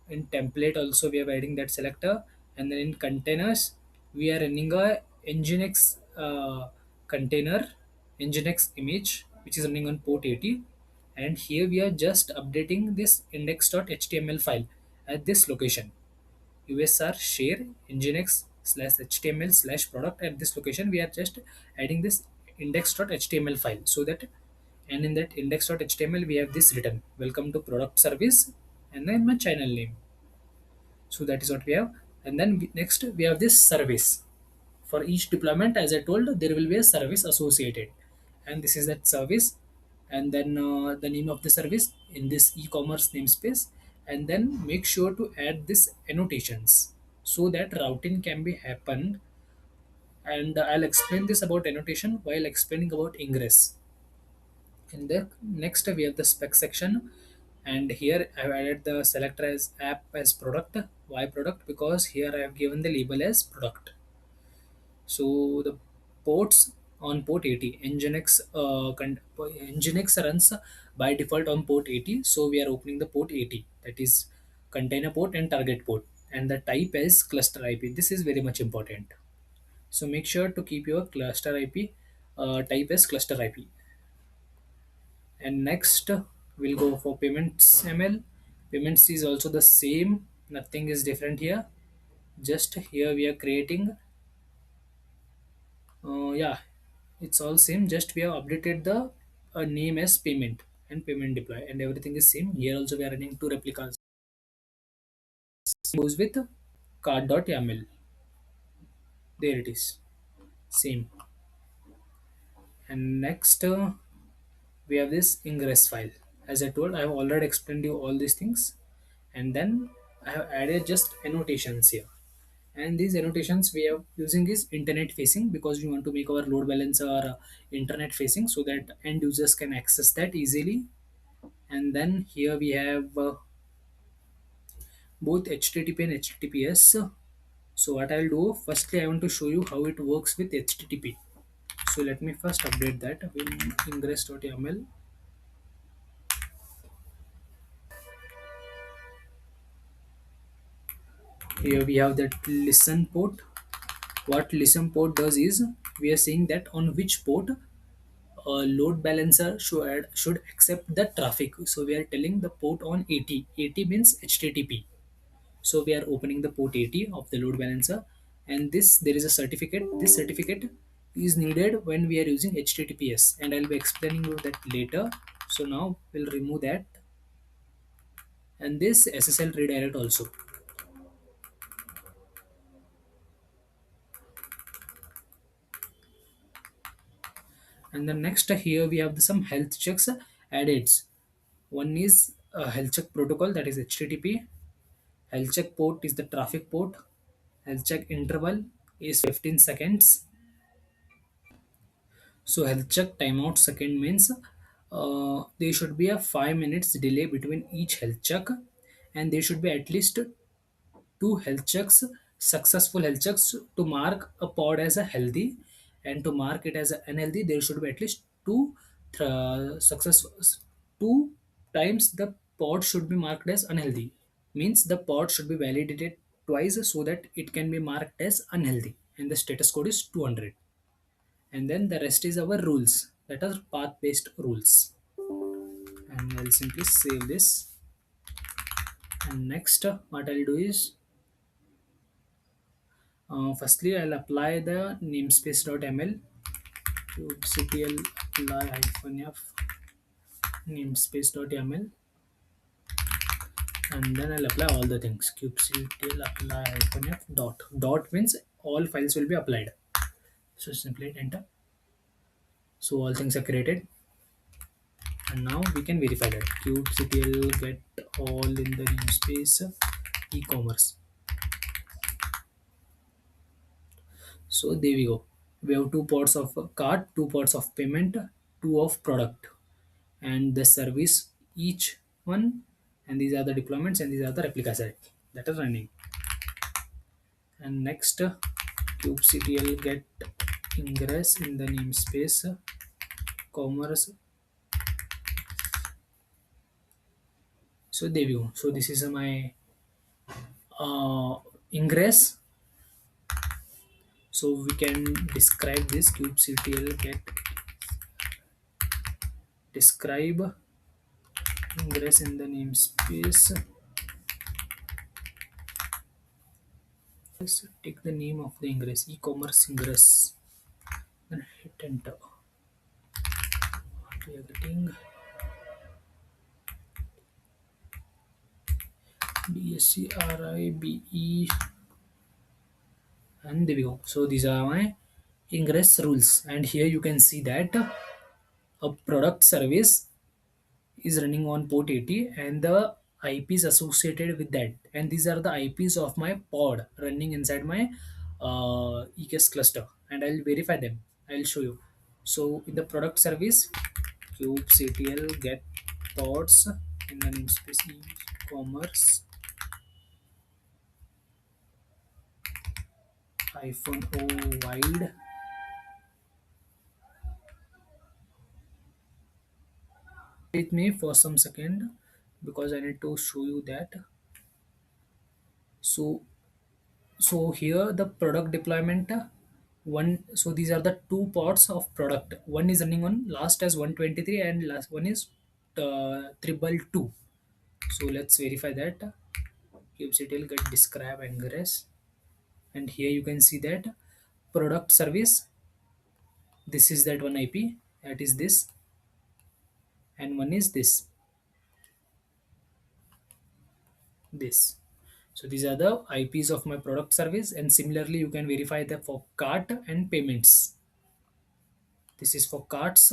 Speaker 1: In template also we are adding that selector, and then in containers we are running a nginx container, nginx image which is running on port 80, and here we are just updating this index.html file at this location, usr share nginx slash html slash product. At this location we are just adding this index.html file, so that, and in that index.html we have this written welcome to product service, and then my channel name. So that is what we have. And then next we have this service. For each deployment, as I told, there will be a service associated, and this is that service. And then the name of the service in this e-commerce namespace, and then make sure to add this annotations so that routing can be happened. And I'll explain this about annotation while explaining about ingress. In the next we have the spec section, and here I've added the selector as app as product. Why product? Because here I have given the label as product. So the ports on port 80, nginx nginx runs by default on port 80, so we are opening the port 80, that is container port and target port, and the type is cluster IP. This is very much important, so make sure to keep your cluster IP type as cluster IP. And next we'll go for payments ml. Payments is also the same, nothing is different here. Just here we are creating yeah, it's all same, just we have updated the name as payment and payment deploy, and everything is same. Here also we are running two replicas, goes with card.yaml. There it is. Same. And next, we have this ingress file. As I told, I have already explained you all these things, and then I have added just annotations here. And these annotations we are using is internet facing because we want to make our load balancer internet facing so that end users can access that easily. And then here we have both HTTP and HTTPS. So what I'll do, firstly I want to show you how it works with HTTP. So let me first update that in ingress.yaml. Here we have that listen port. What listen port does is we are saying that on which port load balancer should accept the traffic. So we are telling the port on 80. 80 means HTTP. So we are opening the port 80 of the load balancer, and this there is a certificate. This certificate is needed when we are using HTTPS, and I'll be explaining you that later. So now we'll remove that, and this SSL redirect also. And then next here we have some health checks added. One is a health check protocol, that is HTTP. Health check port is the traffic port. Health check interval is 15 seconds. So health check timeout second means there should be a 5 minutes delay between each health check, and there should be at least two health checks, successful health checks, to mark a pod as a healthy, and to mark it as a unhealthy there should be at least two success, two times the pod should be marked as unhealthy. Means the pod should be validated twice so that it can be marked as unhealthy, and the status code is 200. And then the rest is our rules, that are path based rules. And I'll simply save this. And next, what I'll do is firstly I'll apply the namespace.ml kubectl apply -f namespace.ml, and then I'll apply all the things. Kubectl apply -f dot means all files will be applied. So simply hit enter. So all things are created, and now we can verify that kubectl get all in the namespace e-commerce. So there we go. We have two ports of cart, two ports of payment, two of product, and the service each one. And these are the deployments, and these are the replicas that are running. And next, kubectl get ingress in the namespace commerce. So there we go. So this is my ingress. So we can describe this kubectl get describe ingress in the namespace. Let's take the name of the ingress, e-commerce ingress, and hit enter. We are getting DSCRIBE, and there we go. So these are my ingress rules, and here you can see that a product service is running on port 80 and the IPs associated with that, and these are the IPs of my pod running inside my EKS cluster, and I'll verify them. I'll show you. So in the product service, kubectl get pods in the namespace e-commerce -o wide. With me for some second because I need to show you that. So here the product deployment one. So these are the two pods of product. One is running on last as 123 and last one is 222. So let's verify that. Kubectl get describe ingress, and here you can see that product service, this is that one IP, that is this, and one is this. So these are the IPs of my product service, and similarly you can verify that for cart and payments. This is for carts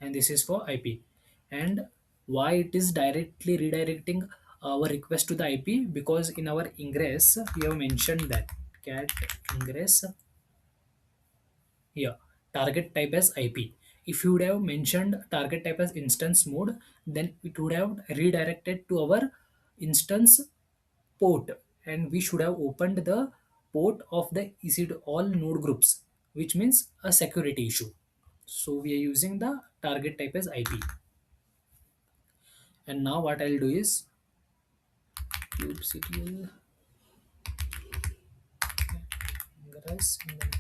Speaker 1: and this is for IP. And why it is directly redirecting our request to the IP? Because in our ingress we have mentioned that cat ingress here target type as IP. If you would have mentioned target type as instance mode, then it would have redirected to our instance port, and we should have opened the port of the EC2 all node groups, which means a security issue. So we are using the target type as IP. And now what I'll do is kubectl ingress, and then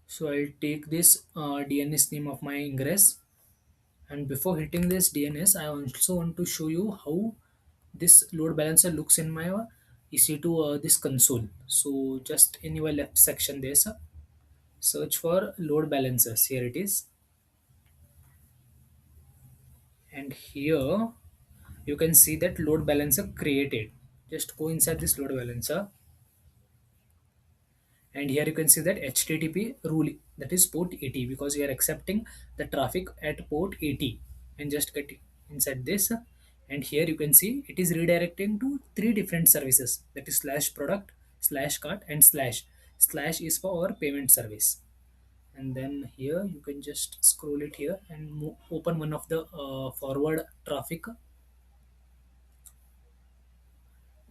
Speaker 1: so I'll take this DNS name of my ingress. And before hitting this DNS, I also want to show you how this load balancer looks in my EC2 this console. So just in your left section there's a search for load balancers. Here it is. And here you can see that load balancer created. Just go inside this load balancer, and here you can see that HTTP rule, that is port 80, because we are accepting the traffic at port 80. And just get inside this, and here you can see it is redirecting to three different services, that is slash product, slash cart, and slash is for our payment service. And then here you can just scroll it here and open one of the forward traffic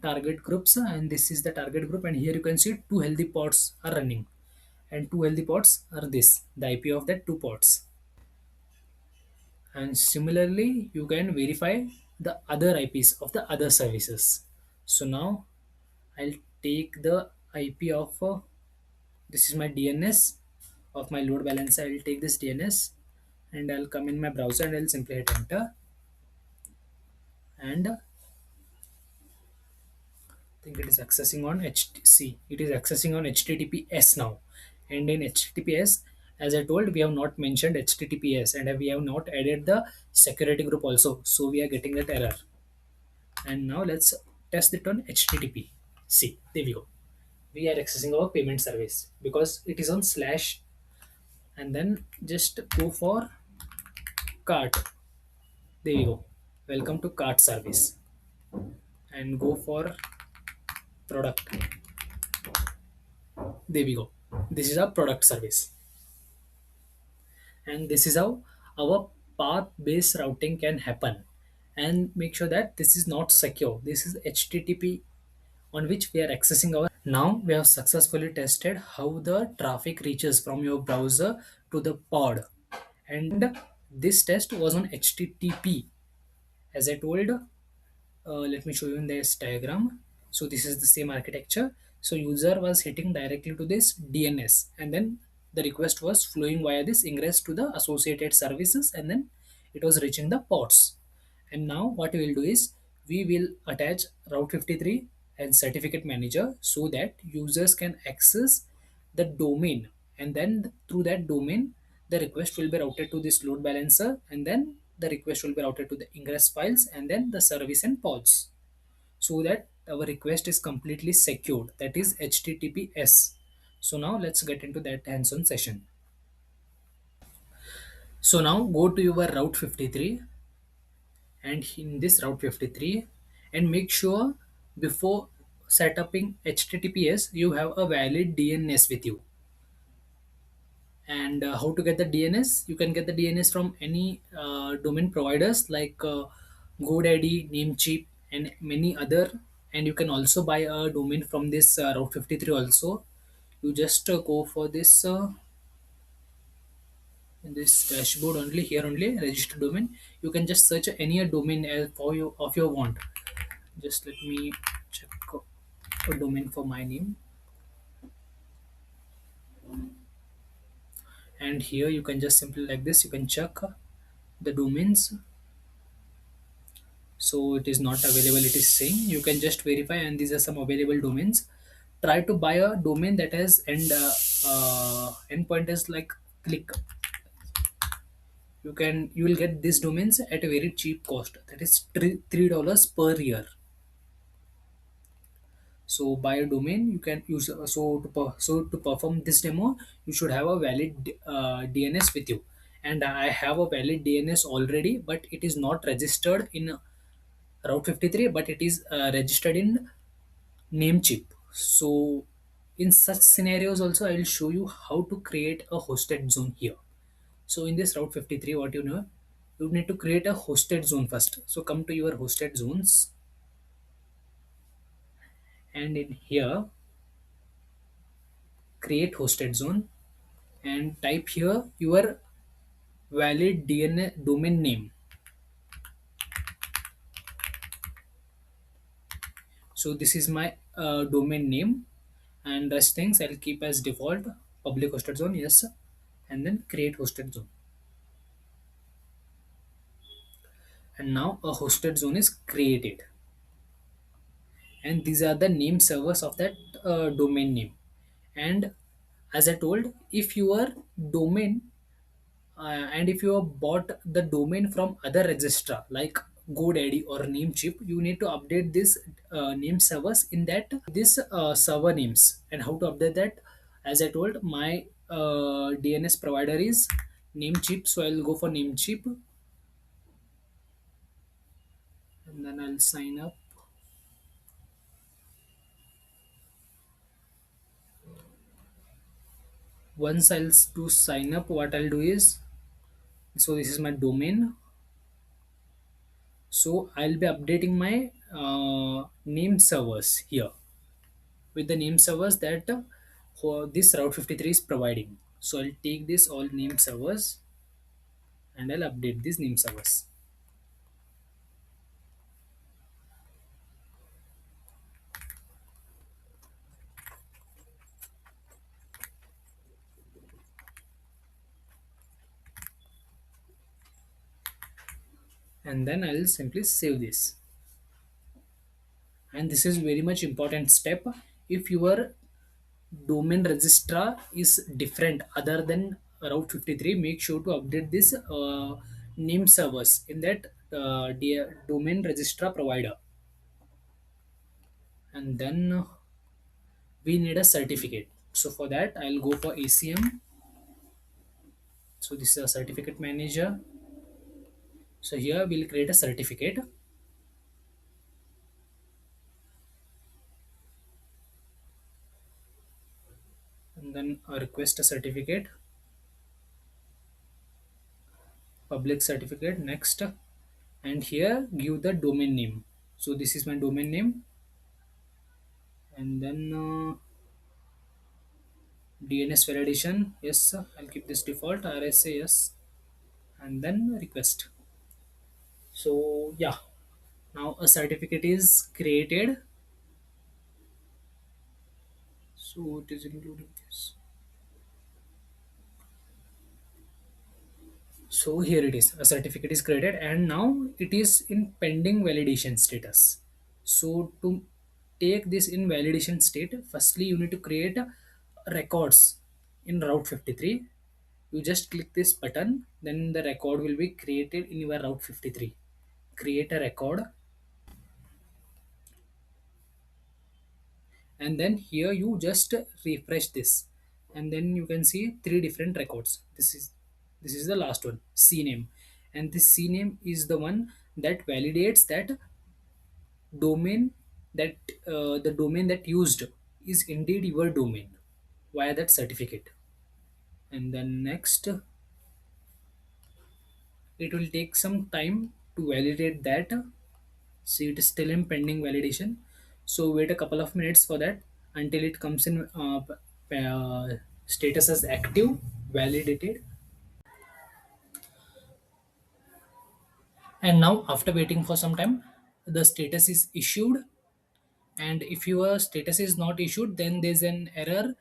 Speaker 1: target groups, and this is the target group. And here you can see two healthy pods are running, and two healthy pods are this, the IP of that two pods. And similarly you can verify the other IPs of the other services. So now I'll take the IP of this is my DNS of my load balancer. I'll take this DNS and I'll come in my browser and I'll simply hit enter. And think it is accessing on HTC. It is accessing on HTTPS now. And in HTTPS, as I told, we have not mentioned HTTPS and we have not added the security group also. So we are getting that error. And now let's test it on HTTP. See, there we go. We are accessing our payment service because it is on slash, and then just go for cart. There we go. Welcome to cart service, and go for product. There we go. This is our product service, and this is how our path based routing can happen. And make sure that this is not secure. This is HTTP on which we are accessing our. Now we have successfully tested how the traffic reaches from your browser to the pod, and this test was on HTTP. As I told, let me show you in this diagram. So this is the same architecture. So user was hitting directly to this DNS, and then the request was flowing via this ingress to the associated services, and then it was reaching the pods. And now what we will do is we will attach Route 53 and certificate manager so that users can access the domain, and then through that domain the request will be routed to this load balancer, and then the request will be routed to the ingress files and then the service and pods, so that our request is completely secured, that is HTTPS. So now let's get into that hands-on session. So now go to your Route 53, and in this Route 53, and make sure before setuping HTTPS you have a valid DNS with you. And how to get the DNS? You can get the DNS from any domain providers like GoDaddy, Namecheap, and many other. And you can also buy a domain from this Route 53 also. You just go for this in this dashboard only, here only register domain. You can just search any domain for you of your want. Just let me check a domain for my name. And here you can just simply like this, you can check the domains. So it is not available, it is saying. You can just verify, and these are some available domains. Try to buy a domain that has endpoint is like click. You will get these domains at a very cheap cost, that is $3 per year. So buy a domain you can use. So to perform this demo, you should have a valid DNS with you. And I have a valid DNS already, but it is not registered in Route 53, but it is registered in Namecheap. So in such scenarios also, I will show you how to create a hosted zone here. So in this Route 53, what you know, you need to create a hosted zone first. So come to your hosted zones, and in here create hosted zone, and type here your valid DNA domain name. So this is my domain name, and rest things I'll keep as default. Public hosted zone, yes, and then create hosted zone. And now a hosted zone is created, and these are the name servers of that domain name. And as I told, if your domain and if you have bought the domain from other registrar like GoDaddy or Namecheap, you need to update this name servers in that this server names. And how to update that? As I told, my DNS provider is Namecheap, so I'll go for Namecheap, and then I'll sign up. Once to sign up, what I'll do is, so this is my domain. So I'll be updating my name servers here with the name servers that this Route 53 is providing. So I'll take this all name servers and I'll update these name servers. And then I'll simply save this. And this is very much important step. If your domain registrar is different other than Route 53, make sure to update this name servers in that domain registrar provider. And then we need a certificate. So for that, I'll go for ACM. So this is a certificate manager. So here we'll create a certificate, and then request a certificate, public certificate, next, and here give the domain name. So this is my domain name, and then DNS validation. Yes, I'll keep this default. RSA, yes, and then request. So yeah, now a certificate is created. So it is including this. So here it is, a certificate is created, and now it is in pending validation status. So to take this in validation state, firstly you need to create records in Route 53. You just click this button, then the record will be created in your Route 53. Create a record, and then here you just refresh this, and then you can see three different records. This is the last one, CNAME, and this CNAME is the one that validates that domain, that the domain that used is indeed your domain via that certificate. And then next, it will take some time to validate that. See, it is still in pending validation, so wait a couple of minutes for that until it comes in status as active, validated. And now after waiting for some time, the status is issued. And if your status is not issued, then there's an error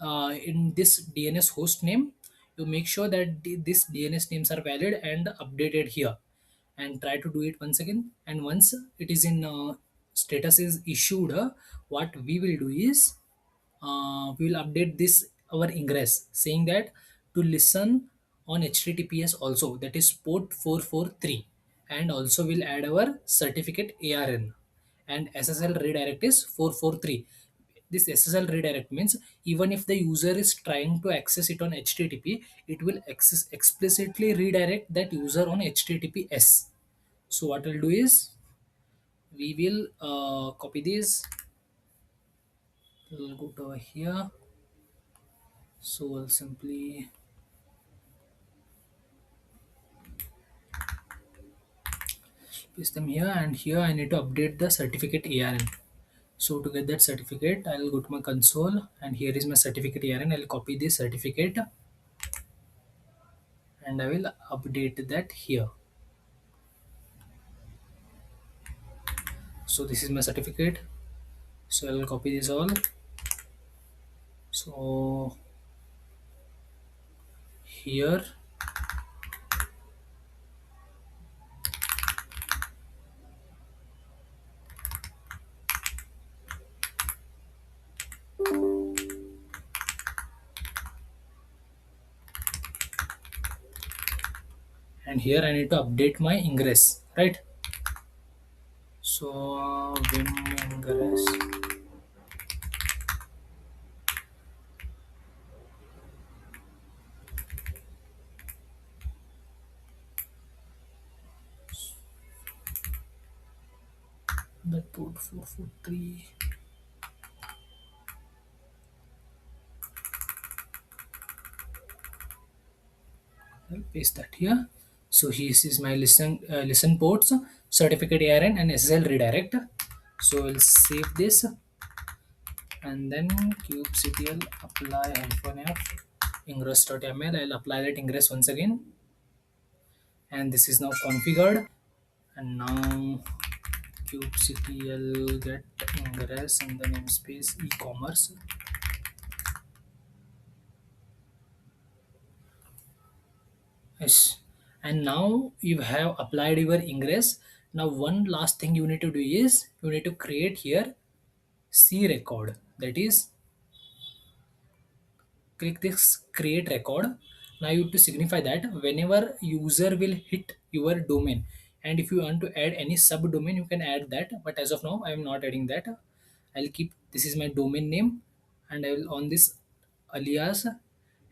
Speaker 1: in this DNS host name. You make sure that this DNS names are valid and updated here. and try to do it once again. And once it is in status is issued, what we will do is we will update this our ingress saying that to listen on https also, that is port 443, and also we'll add our certificate arn, and ssl redirect is 443. This ssl redirect means even if the user is trying to access it on http, it will explicitly redirect that user on https. So what we'll do is we will copy this. We'll go to over here. So I'll simply paste them here, and here I need to update the certificate ARN. So to get that certificate, I'll go to my console, and here is my certificate ARN. I'll copy this certificate and I will update that here. So this is my certificate. So I'll copy this all. So here, and here I need to update my ingress, right? So vim ingress. That port 443. I'll paste that here. So here is my listen ports, certificate ARN and SSL redirect. So I'll save this, and then kubectl apply -f ingress.ml. I'll apply that ingress once again, and this is now configured. And now kubectl get ingress and the namespace e-commerce. Yes. And now you have applied your ingress. Now one last thing you need to do is you need to create here C record. That is, click this create record. Now you have to signify that whenever user will hit your domain, and if you want to add any subdomain you can add that, but as of now I am not adding that. I'll keep this is my domain name, and I will on this alias,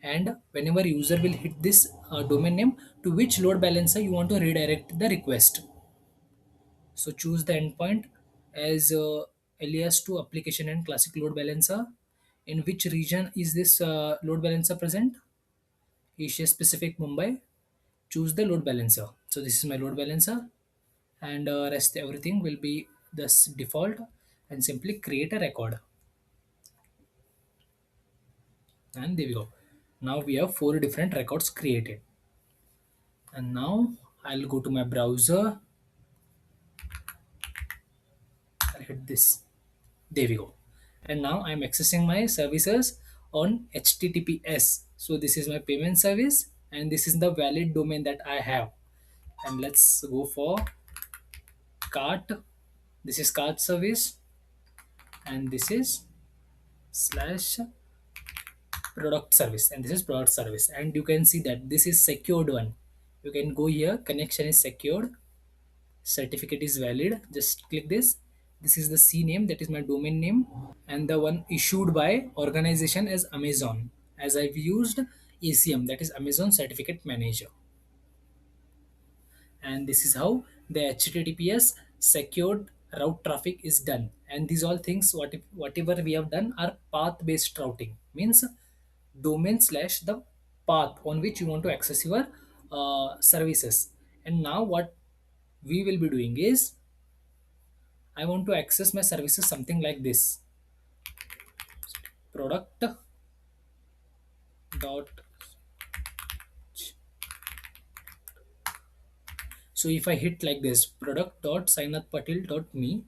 Speaker 1: and whenever user will hit this domain name, to which load balancer you want to redirect the request. So choose the endpoint as alias to application and classic load balancer. In which region is this load balancer present? Asia specific Mumbai. Choose the load balancer. So this is my load balancer, and rest everything will be this default, and simply create a record. And there we go. Now we have four different records created. And now I'll go to my browser. I'll hit this. There we go. And now I'm accessing my services on HTTPS. So this is my payment service, and this is the valid domain that I have. And let's go for cart. This is cart service, and this is slash product service, and this is product service. And you can see that this is secured one. You can go here, connection is secured, certificate is valid. Just click this. This is the C name, that is my domain name, and the one issued by organization as Amazon, as I've used ACM, that is Amazon Certificate Manager. And this is how the HTTPS secured route traffic is done. And these all things, whatever we have done, are path based routing, means domain slash the path on which you want to access your services. And now what we will be doing is, I want to access my services something like this: product dot. So if I hit like this, product.signathpatil.me,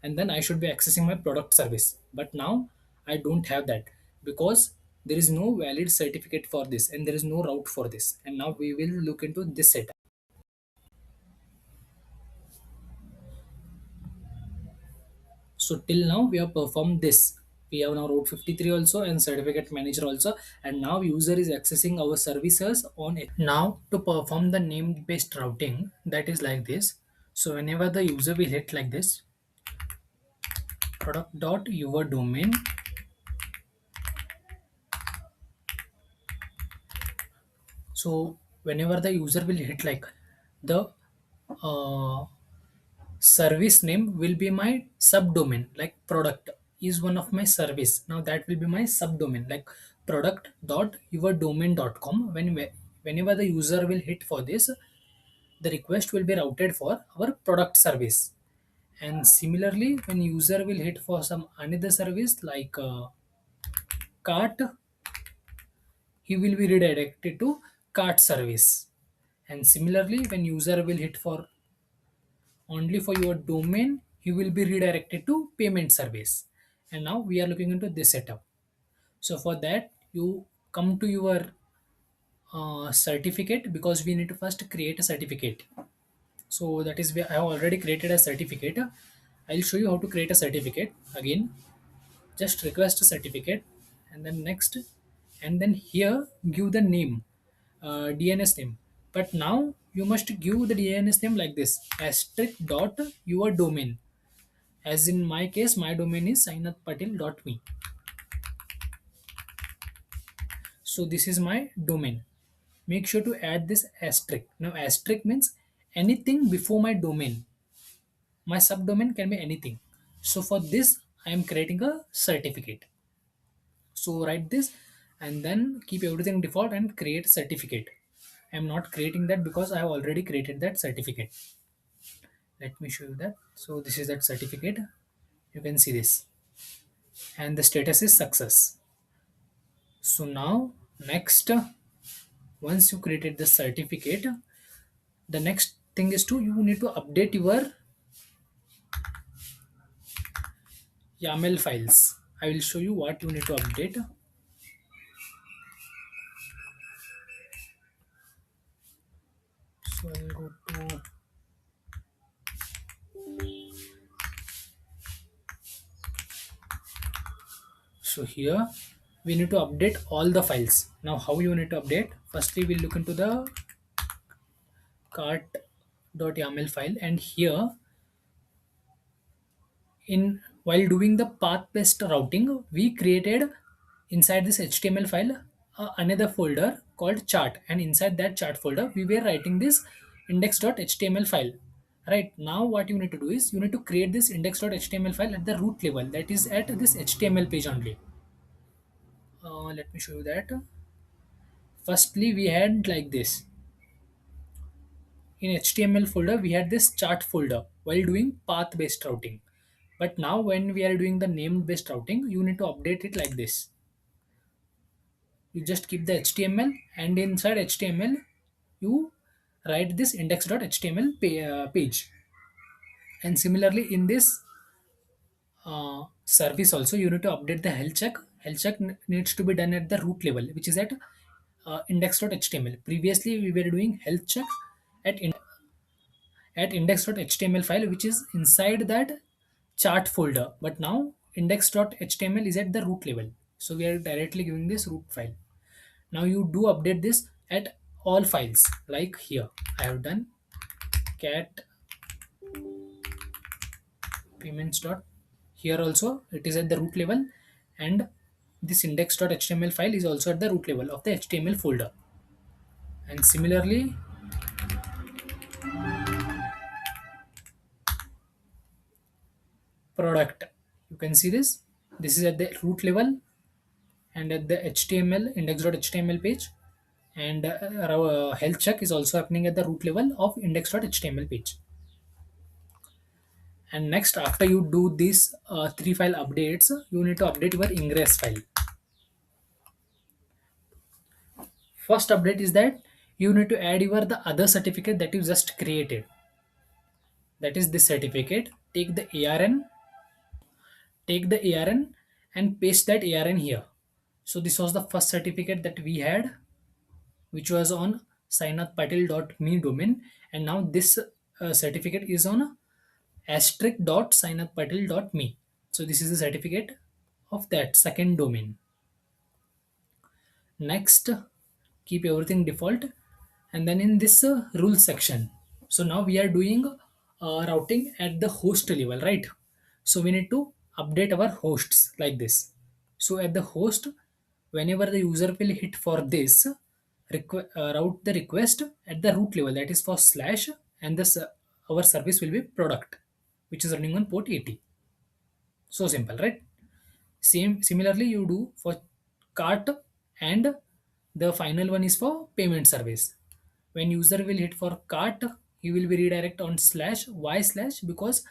Speaker 1: and then I should be accessing my product service. But now I don't have that, because there is no valid certificate for this and there is no route for this. And now we will look into this setup. So till now we have performed this. We have now route 53 also and certificate manager also, and now user is accessing our services on it. Now to perform the name based routing, that is like this. So whenever the user will hit like this, product dot your domain. So whenever the user will hit like the uh, service name will be my subdomain, like product is one of my service. Now that will be my subdomain, like product dot your domain dot com. Whenever the user will hit for this, the request will be routed for our product service. And similarly, when user will hit for some another service like cart, he will be redirected to cart service. And similarly, when user will hit for only for your domain, you will be redirected to payment service. And now we are looking into this setup. So for that, you come to your certificate, because we need to first create a certificate. So that is where I have already created a certificate. I'll show you how to create a certificate again. Just request a certificate, and then next, and then here give the name, DNS name. But now you must give the DNS name like this, asterisk dot your domain. As in my case, my domain is sainathpatil.me. So this is my domain. Make sure to add this asterisk. Now asterisk means anything before my domain. My subdomain can be anything. So for this, I am creating a certificate. So write this and then keep everything default and create certificate. I am not creating that because I have already created that certificate. Let me show you that. So this is that certificate. You can see this. And the status is success. So now next, once you created the certificate, the next thing is to you need to update your YAML files. I will show you what you need to update. So I'll go to, so here we need to update all the files. Now how you need to update? Firstly, we'll look into the cart.yaml file, and here in while doing the path based routing, we created inside this HTML file another folder called chart, and inside that chart folder we were writing this index.html file. Right now what you need to do is you need to create this index.html file at the root level, that is at this HTML page only. Let me show you that. Firstly, we had like this. In HTML folder we had this chart folder while doing path based routing. But now when we are doing the name based routing, you need to update it like this. You just keep the HTML, and inside HTML you write this index.html page. And similarly in this service also, you need to update the health check. Health check needs to be done at the root level, which is at index.html. Previously we were doing health check at at index.html file, which is inside that chart folder. But now index.html is at the root level, so we are directly giving this root file. Now you do update this at all files, like here I have done cat payments dot. Here also it is at the root level, and this index.html file is also at the root level of the HTML folder. And similarly, product, you can see this. This is at the root level and at the HTML index.html page, and our health check is also happening at the root level of index.html page. And next, after you do these three file updates, you need to update your Ingress file. First update is that you need to add your the other certificate that you just created. That is this certificate. Take the ARN and paste that ARN here. So this was the first certificate that we had, which was on sainathpatil.me domain, and now this certificate is on asterisk.sainathpatil.me. So this is the certificate of that second domain. Next, keep everything default, and then in this rules section, so now we are doing routing at the host level, right? So we need to update our hosts like this. So at the host, whenever the user will hit for this, route the request at the root level, that is for slash, and this our service will be product, which is running on port 80. So simple, right? Similarly, you do for cart, and the final one is for payment service. When user will hit for cart, he will be redirect on slash. Why slash? Because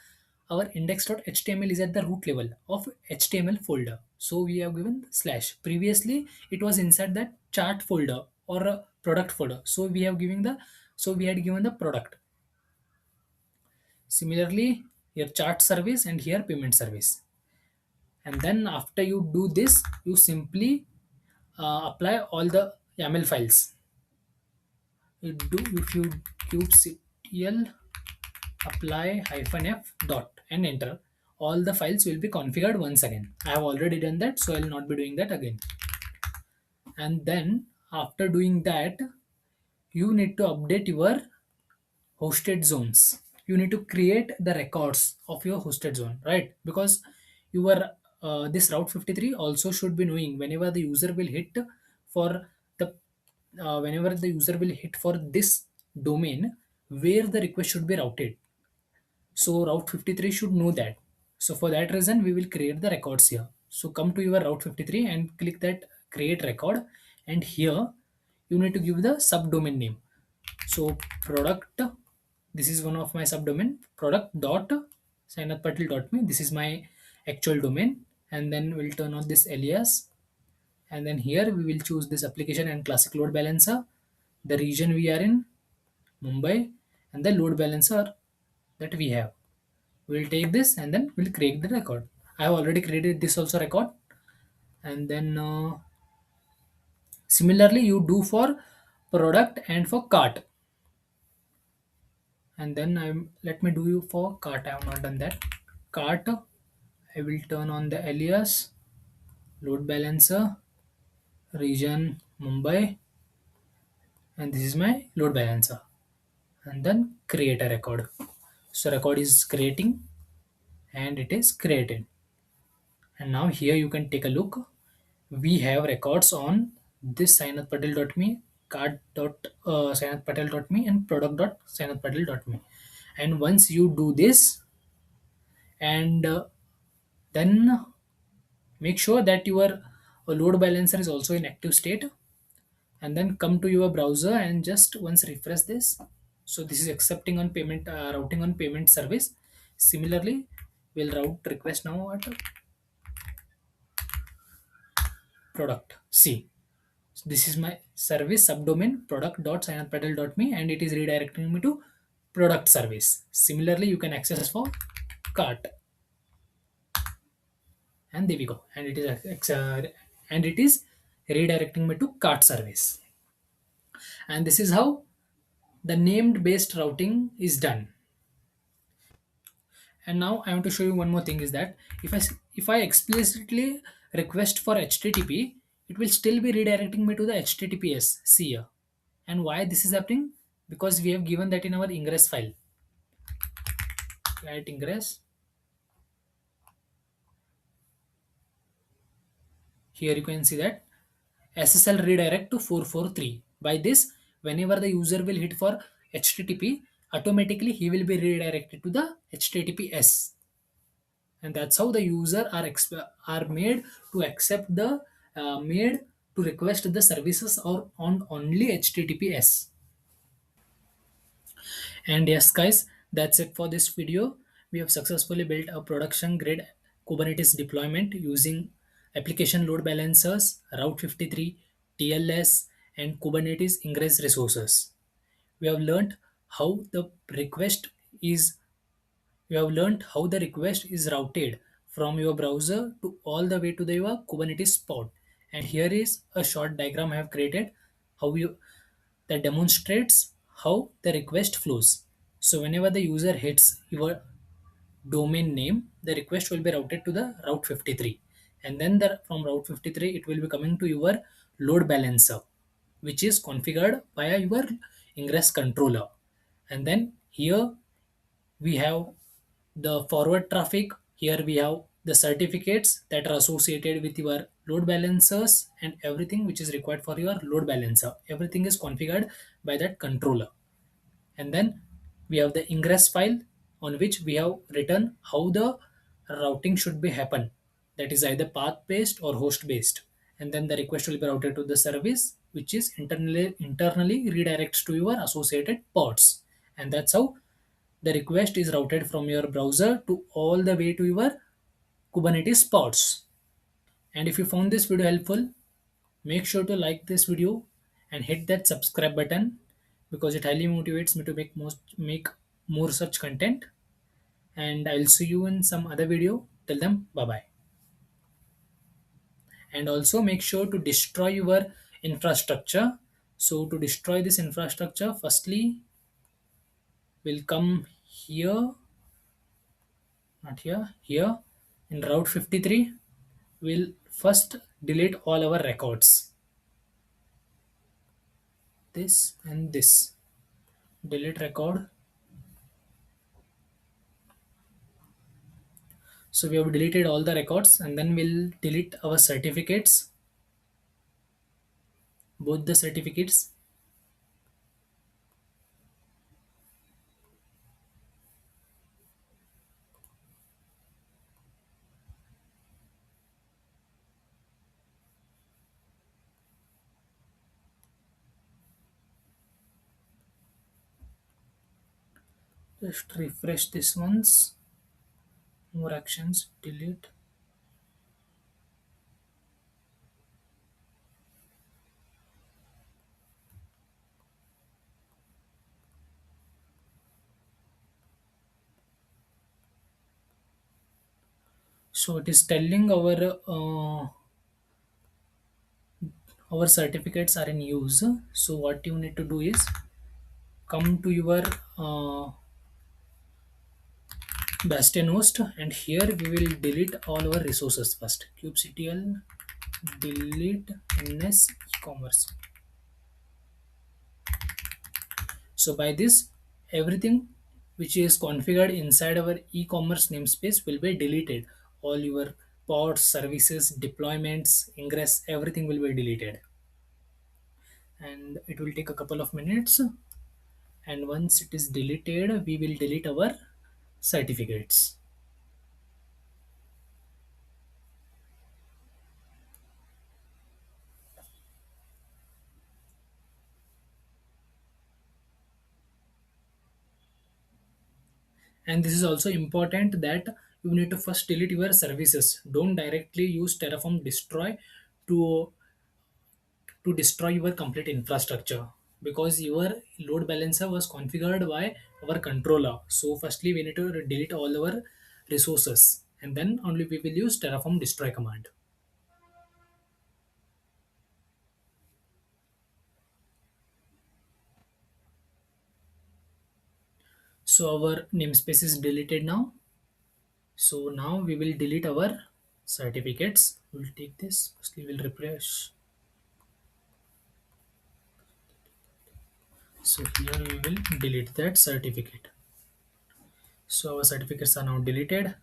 Speaker 1: our index.html is at the root level of HTML folder. So we have given slash. Previously, it was inside that chart folder or a product folder. So we had given the product. Similarly, here chart service and here payment service. And then after you do this, you simply apply all the YAML files. You do if you kubectl apply -f dot and enter, all the files will be configured once again. I have already done that, so I will not be doing that again. And then after doing that, you need to update your hosted zones. You need to create the records of your hosted zone, right? Because your this route 53 also should be knowing whenever the user will hit for the whenever the user will hit for this domain where the request should be routed. So route 53 should know that. So for that reason, we will create the records here. So come to your route 53 and click that create record, and here you need to give the subdomain name. So product, this is one of my subdomain, product dot me. This is my actual domain, and then we'll turn on this alias, and then here we will choose this application and classic load balancer, the region we are in, Mumbai, and the load balancer that we have. We'll take this and then we'll create the record. I have already created this also record, and then similarly you do for product and for cart. And then I'm let me do you for cart. I have not done that. Cart, I will turn on the alias, load balancer, region Mumbai, and this is my load balancer. And then create a record. So record is creating, and it is created. And now here you can take a look. We have records on this sinathpatel.me, card.sinathpatel.me, and product.sinathpatel.me. And once you do this, and then make sure that your load balancer is also in active state, and then come to your browser and just once refresh this. So this is accepting on payment, routing on payment service. Similarly, we'll route request now at product. See, this is my service subdomain product.sinathpatel.me, and it is redirecting me to product service. Similarly, you can access for cart, and there we go. And it is redirecting me to cart service. And this is how the named based routing is done. And now I want to show you one more thing is that if I explicitly request for HTTP, it will still be redirecting me to the HTTPS. See here. And why this is happening? Because we have given that in our ingress file. At ingress, here you can see that SSL redirect to 443. By this, whenever the user will hit for HTTP, automatically he will be redirected to the HTTPS. And that's how the user are made to accept the made to request the services or on only HTTPS. And yes, guys, that's it for this video. We have successfully built a production grade Kubernetes deployment using application load balancers, Route 53, TLS, and Kubernetes Ingress resources. We have learned how the request is you have learned how the request is routed from your browser to all the way to your Kubernetes pod. And here is a short diagram I have created how you that demonstrates how the request flows. So whenever the user hits your domain name, the request will be routed to the route 53, and then from route 53 it will be coming to your load balancer, which is configured via your ingress controller. And then here we have the forward traffic. Here we have the certificates that are associated with your load balancers, and everything which is required for your load balancer, everything is configured by that controller. And then we have the ingress file on which we have written how the routing should be happen, that is either path based or host based. And then the request will be routed to the service which is internally redirects to your associated ports. And that's how the request is routed from your browser to all the way to your Kubernetes pods. And if you found this video helpful, make sure to like this video and hit that subscribe button, because it highly motivates me to make more such content. And I'll see you in some other video. Till then, bye bye. And also make sure to destroy your infrastructure. So to destroy this infrastructure, firstly we'll come here, not here, here in route 53. We'll first delete all our records, this and this. Delete record. So we have deleted all the records, and then we'll delete our certificates, both the certificates. Just refresh this once. More actions, delete. So it is telling our certificates are in use. So what you need to do is come to your uh, bastion host, and here we will delete all our resources first. kubectl delete ns e-commerce. So by this, everything which is configured inside our e-commerce namespace will be deleted. All your pods, services, deployments, ingress, everything will be deleted. And it will take a couple of minutes. And once it is deleted, we will delete our certificates. And this is also important that you need to first delete your services. Don't directly use Terraform destroy to destroy your complete infrastructure, because your load balancer was configured by our controller. So firstly we need to delete all our resources, and then only we will use Terraform destroy command. So our namespace is deleted now. So now we will delete our certificates. We'll take this, firstly we'll refresh. So here we will delete that certificate. So our certificates are now deleted.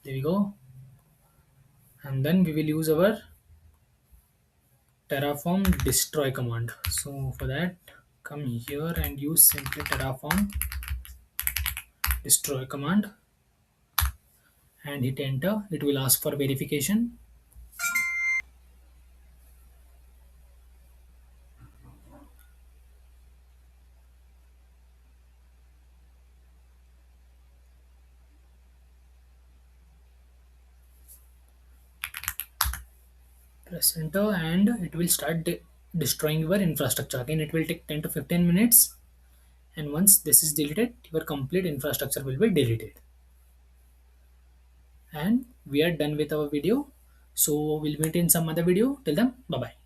Speaker 1: There we go. And then we will use our Terraform destroy command. So for that, come here and use simply Terraform destroy command and hit enter. It will ask for verification. Press enter and it will start destroying your infrastructure. Again, it will take 10 to 15 minutes. And once this is deleted, your complete infrastructure will be deleted. And we are done with our video. So we'll meet in some other video. Till then, bye bye.